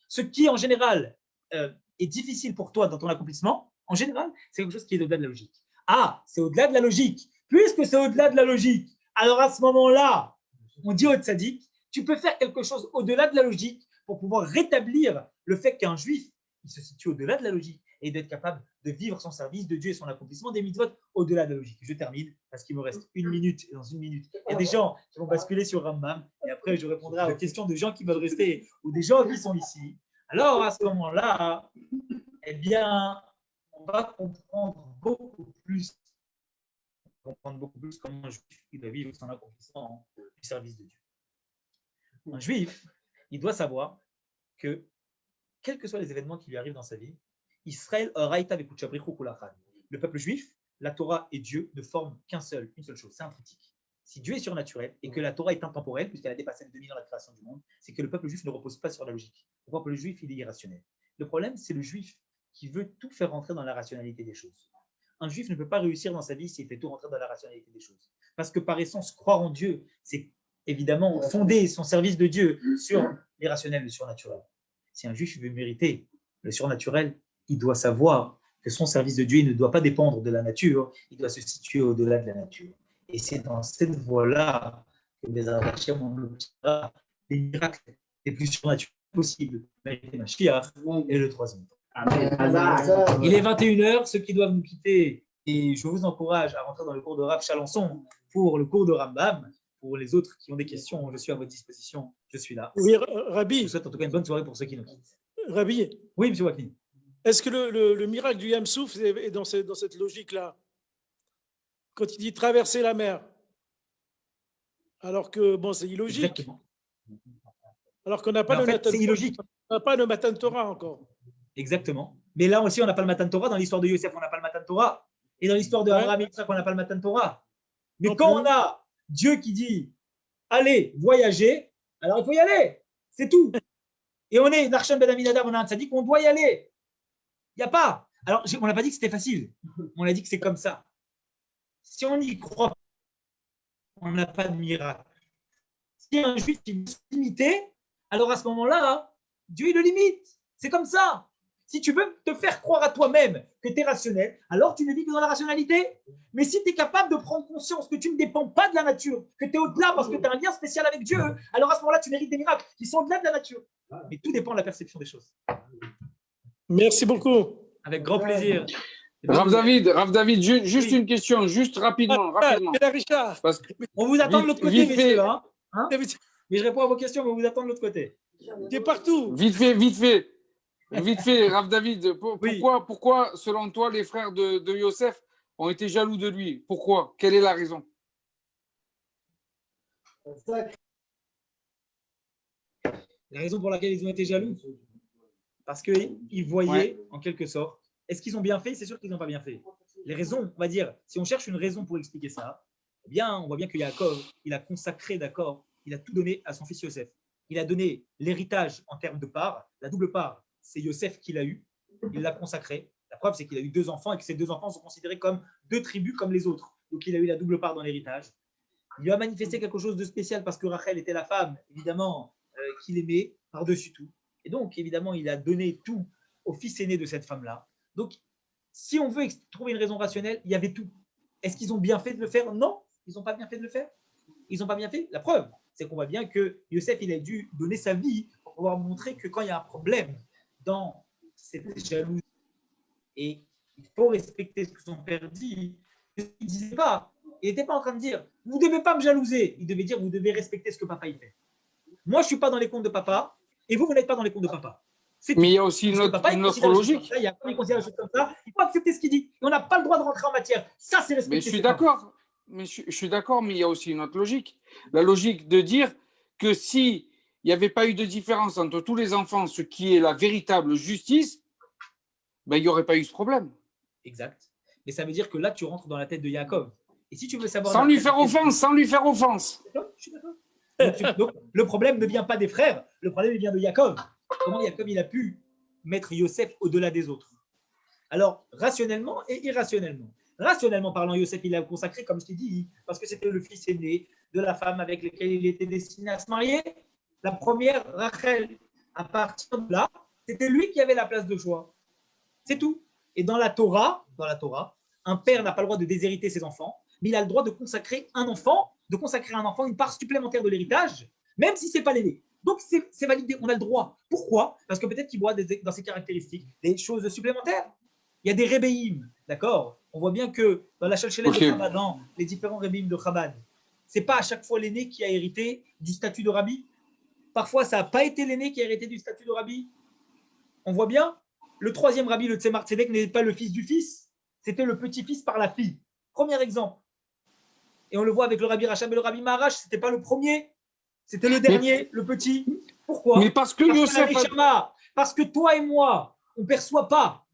ce qui en général est difficile pour toi dans ton accomplissement, en général, c'est quelque chose qui est au-delà de la logique. Ah, c'est au-delà de la logique. Puisque c'est au-delà de la logique, alors à ce moment-là, on dit au tzaddik, tu peux faire quelque chose au-delà de la logique pour pouvoir rétablir le fait qu'un juif, il se situe au-delà de la logique et d'être capable de vivre son service de Dieu et son accomplissement des mitzvot au-delà de la logique. Je termine parce qu'il me reste une minute et dans une minute, il y a des gens qui vont basculer sur Rambam et après je répondrai aux questions de gens qui veulent rester ou des gens qui sont ici. Alors à ce moment-là, eh bien, on va comprendre beaucoup plus comment un juif il doit vivre son accomplissement du service de Dieu. Un juif, il doit savoir que, quels que soient les événements qui lui arrivent dans sa vie, Israël, le peuple juif, la Torah et Dieu ne forment une seule chose, c'est un tritique. Si Dieu est surnaturel et que la Torah est intemporelle, puisqu'elle a dépassé les 2000 ans de la création du monde, c'est que le peuple juif ne repose pas sur la logique. Le peuple juif, il est irrationnel. Le problème, c'est le juif qui veut tout faire rentrer dans la rationalité des choses. Un juif ne peut pas réussir dans sa vie s'il fait tout rentrer dans la rationalité des choses. Parce que par essence, croire en Dieu, c'est évidemment fonder son service de Dieu sur l'irrationnel, le surnaturel. Si un juif veut mériter le surnaturel, il doit savoir que son service de Dieu il ne doit pas dépendre de la nature, il doit se situer au-delà de la nature. Et c'est dans cette voie-là que les Arachim ont obtient les miracles les plus surnaturels possibles. Mashiach est le troisième. Il est 21h, ceux qui doivent nous quitter, et je vous encourage à rentrer dans le cours de Rav Chalençon pour le cours de Rambam. Pour les autres qui ont des questions, je suis à votre disposition, je suis là. Oui, Rabbi. Je vous souhaite en tout cas une bonne soirée pour ceux qui nous quittent. Rabbi. Oui, M. Wakni. Est-ce que le miracle du Yam Souf est dans cette logique-là? Quand il dit traverser la mer, alors que bon, c'est illogique. Exactement. Alors qu'on n'a pas, c'est illogique. On n'a pas le Matan Torah encore. Exactement. Mais là aussi, on n'a pas le Matan Torah. Dans l'histoire de Yosef, on n'a pas le Matan Torah. Et dans l'histoire de Abraham et Yitzhak, on n'a pas le Matan Torah. Mais non quand plus. On a Dieu qui dit allez, voyager, alors il faut y aller. C'est tout. Et on est Nachshon Ben Aminadab, on a un tzaddik, on doit y aller. Il n'y a pas. Alors, on n'a pas dit que c'était facile. On a dit que c'est comme ça. Si on y croit, on n'a pas de miracle. Si un juif qui veut se limiter, alors à ce moment-là, Dieu il le limite. C'est comme ça. Si tu veux te faire croire à toi-même que tu es rationnel, alors tu ne vis que dans la rationalité. Mais si tu es capable de prendre conscience que tu ne dépends pas de la nature, que tu es au-delà parce que tu as un lien spécial avec Dieu, alors à ce moment-là, tu mérites des miracles qui sont au-delà de la nature. Mais tout dépend de la perception des choses. Merci beaucoup. Avec grand plaisir. Rav David, juste une question, juste rapidement. Parce que on vous attend de l'autre côté, messieurs. Hein mais je réponds à vos questions, mais on vous attend de l'autre côté. Tu es partout. Vite fait, Rav David, pourquoi, selon toi, les frères de Yosef ont été jaloux de lui? Pourquoi? Quelle est la raison? La raison pour laquelle ils ont été jaloux, parce qu'ils voyaient, en quelque sorte, est-ce qu'ils ont bien fait? C'est sûr qu'ils n'ont pas bien fait. Les raisons, on va dire, si on cherche une raison pour expliquer ça, eh bien, on voit bien que Yaakov, il a consacré, d'accord, il a tout donné à son fils Yosef. Il a donné l'héritage en termes de part, la double part, c'est Yosef qui l'a eu, il l'a consacré. La preuve, c'est qu'il a eu 2 enfants et que ces 2 enfants sont considérés comme 2 tribus comme les autres. Donc, il a eu la double part dans l'héritage. Il lui a manifesté quelque chose de spécial parce que Rachel était la femme, évidemment, qu'il aimait par-dessus tout. Et donc, évidemment, il a donné tout au fils aîné de cette femme-là. Donc, si on veut trouver une raison rationnelle, il y avait tout. Est-ce qu'ils ont bien fait de le faire? Non, ils n'ont pas bien fait de le faire. Ils n'ont pas bien fait. La preuve, c'est qu'on voit bien que Yosef, il a dû donner sa vie pour pouvoir montrer que quand il y a un problème dans cette jalousie, et il faut respecter ce que son père dit, il ne disait pas Il n'était pas en train de dire, vous ne devez pas me jalouser. Il devait dire, vous devez respecter ce que papa il fait. Moi, je ne suis pas dans les comptes de papa, et vous, vous n'êtes pas dans les comptes de papa. Mais il y a aussi une autre logique. Il y a il considère les choses comme ça. Il faut accepter ce qu'il dit. Et on n'a pas le droit de rentrer en matière. Ça, c'est respecter. Mais je suis d'accord. Mais je suis d'accord, mais il y a aussi une autre logique. La logique de dire que si il n'y avait pas eu de différence entre tous les enfants, ce qui est la véritable justice, ben, il n'y aurait pas eu ce problème. Exact. Mais ça veut dire que là, tu rentres dans la tête de Yaakov. Et si tu veux savoir… Sans lui faire offense, sans lui faire offense. Je suis d'accord. Donc, le problème ne vient pas des frères, le problème vient de Yaakov. Comment Yaakov il a pu mettre Yosef au-delà des autres? Alors, rationnellement et irrationnellement. Rationnellement parlant, Yosef, il l'a consacré, comme je t'ai dit, parce que c'était le fils aîné de la femme avec laquelle il était destiné à se marier. La première, Rachel. À partir de là, c'était lui qui avait la place de choix. C'est tout. Et dans la Torah, un père n'a pas le droit de déshériter ses enfants, mais il a le droit de consacrer à un enfant une part supplémentaire de l'héritage, même si ce n'est pas l'aîné. Donc, c'est validé, on a le droit. Pourquoi? Parce que peut-être qu'il voit dans ses caractéristiques des choses supplémentaires. Il y a des rébéim, d'accord? On voit bien que dans la Chalchelet de Chabad, les différents rébéim de Chabad, ce n'est pas à chaque fois l'aîné qui a hérité du statut de rabbi. Parfois, ça n'a pas été l'aîné qui a hérité du statut de rabbi. On voit bien, le troisième rabbi, le Tzemar Tzedek, n'est pas le fils du fils, c'était le petit-fils par la fille. Premier exemple. Et on le voit avec le rabbi Rachab et le rabbi Maharash, ce n'était pas le premier, c'était le dernier, le petit. Pourquoi? Mais parce que Yosef… Parce que toi et moi, on ne perçoit pas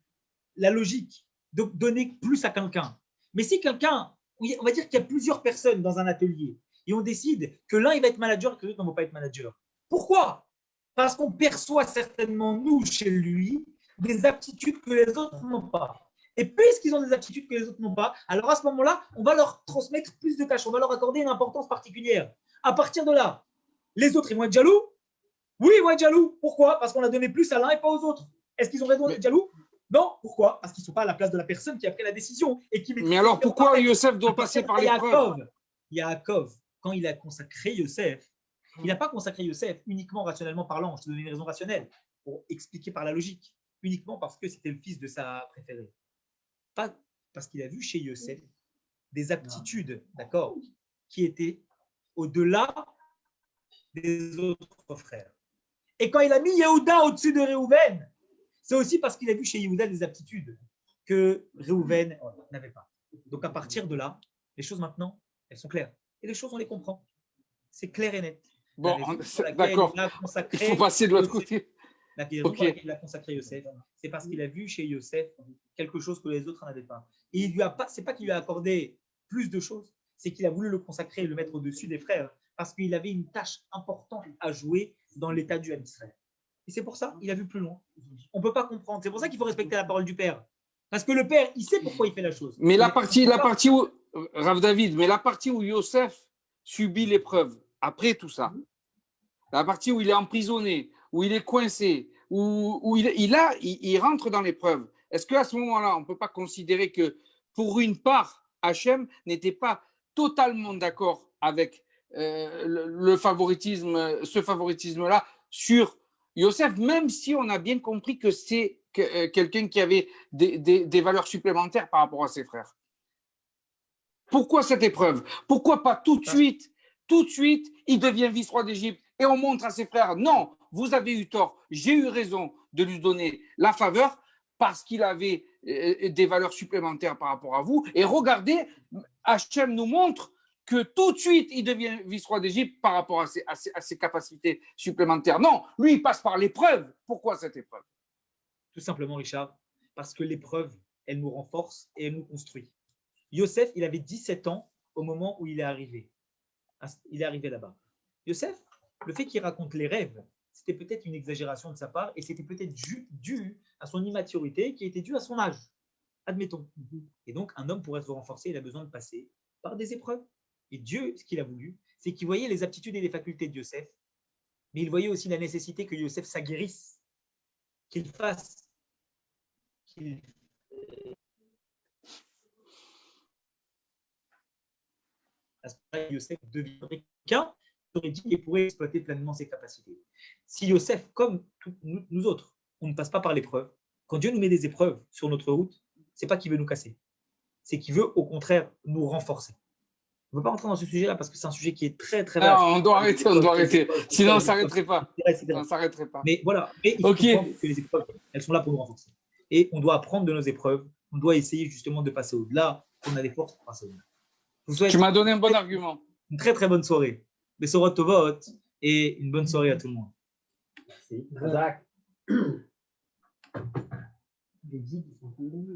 la logique de donner plus à quelqu'un. Mais si quelqu'un, on va dire qu'il y a plusieurs personnes dans un atelier, et on décide que l'un il va être manager et que l'autre ne va pas être manager. Pourquoi? Parce qu'on perçoit certainement, nous, chez lui, des aptitudes que les autres n'ont pas. Et puisqu'ils ont des aptitudes que les autres n'ont pas, alors à ce moment-là, on va leur transmettre plus de tâches, on va leur accorder une importance particulière. À partir de là, les autres, ils vont être jaloux? Oui, ils vont être jaloux. Pourquoi? Parce qu'on a donné plus à l'un et pas aux autres. Est-ce qu'ils ont raison d'être jaloux? Non. Pourquoi? Parce qu'ils ne sont pas à la place de la personne qui a pris la décision. Et qui Mais alors pourquoi Yosef doit passer par l'épreuve? Yaakov, quand il a consacré Yosef, il n'a pas consacré Yosef uniquement rationnellement parlant, je te donne une raison rationnelle, pour expliquer par la logique, uniquement parce que c'était le fils de sa préférée. Pas parce qu'il a vu chez Yosef des aptitudes, d'accord, qui étaient au-delà des autres frères. Et quand il a mis Yehuda au-dessus de Réhouven, c'est aussi parce qu'il a vu chez Yehuda des aptitudes que Réhouven n'avait pas. Donc à partir de là, les choses maintenant, elles sont claires. Et les choses, on les comprend. C'est clair et net. Bon, d'accord. Il faut passer de l'autre côté. La raison pour laquelle il a consacré Yosef, c'est parce qu'il a vu chez Yosef quelque chose que les autres n'avaient pas. Et il lui a pas, c'est pas qu'il lui a accordé plus de choses, c'est qu'il a voulu le consacrer et le mettre au-dessus des frères, parce qu'il avait une tâche importante à jouer dans l'état du Ham Israël. Et c'est pour ça qu'il a vu plus loin. On ne peut pas comprendre. C'est pour ça qu'il faut respecter la parole du père. Parce que le père, il sait pourquoi il fait la chose. Mais la partie où, Rav David, mais la partie où Yosef subit l'épreuve, après tout ça, la partie où il est emprisonné, où il est coincé, où il rentre dans l'épreuve, est-ce qu'à ce moment-là, on ne peut pas considérer que pour une part, Hachem n'était pas totalement d'accord avec ce favoritisme-là sur Yosef, même si on a bien compris que c'est quelqu'un qui avait des valeurs supplémentaires par rapport à ses frères? Pourquoi cette épreuve? Pourquoi pas tout de suite, il devient vice-roi d'Égypte et on montre à ses frères, non, vous avez eu tort, j'ai eu raison de lui donner la faveur parce qu'il avait des valeurs supplémentaires par rapport à vous. Et regardez, Hachem nous montre que tout de suite, il devient vice-roi d'Égypte par rapport à ses capacités supplémentaires. Non, lui, il passe par l'épreuve. Pourquoi cette épreuve? Tout simplement, Richard, parce que l'épreuve, elle nous renforce et elle nous construit. Yosef, il avait 17 ans au moment où il est arrivé. Il est arrivé là-bas. Yosef, le fait qu'il raconte les rêves, c'était peut-être une exagération de sa part et c'était peut-être dû à son immaturité qui était due à son âge. Admettons. Et donc, un homme, pour être renforcé, il a besoin de passer par des épreuves. Et Dieu, ce qu'il a voulu, c'est qu'il voyait les aptitudes et les facultés de Yosef, mais il voyait aussi la nécessité que Yosef s'aguerrisse, qu'il fasse, à ce moment-là, Yosef deviendrait quelqu'un qui aurait dit et pourrait exploiter pleinement ses capacités. Si Yosef, comme nous autres, on ne passe pas par l'épreuve, quand Dieu nous met des épreuves sur notre route, ce n'est pas qu'il veut nous casser, c'est qu'il veut au contraire nous renforcer. On ne va pas rentrer dans ce sujet-là parce que c'est un sujet qui est très, très Non, vaste. on doit arrêter, on doit arrêter. Sinon, on ne s'arrêterait pas. etc. On ne s'arrêterait pas. Mais voilà, mais il faut Ok. comprendre que les épreuves, elles sont là pour nous renforcer. Et on doit apprendre de nos épreuves. On doit essayer justement de passer au-delà. On a des forces pour passer au-delà. Je vous souhaite Tu m'as donné un bon argument. une très, très bonne soirée. Bessorot Tovot et une bonne soirée à tout le monde. Merci. Razak. Les guides, ils sont en train de donner,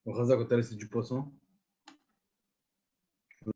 Razak, quand t'as laissé du poisson.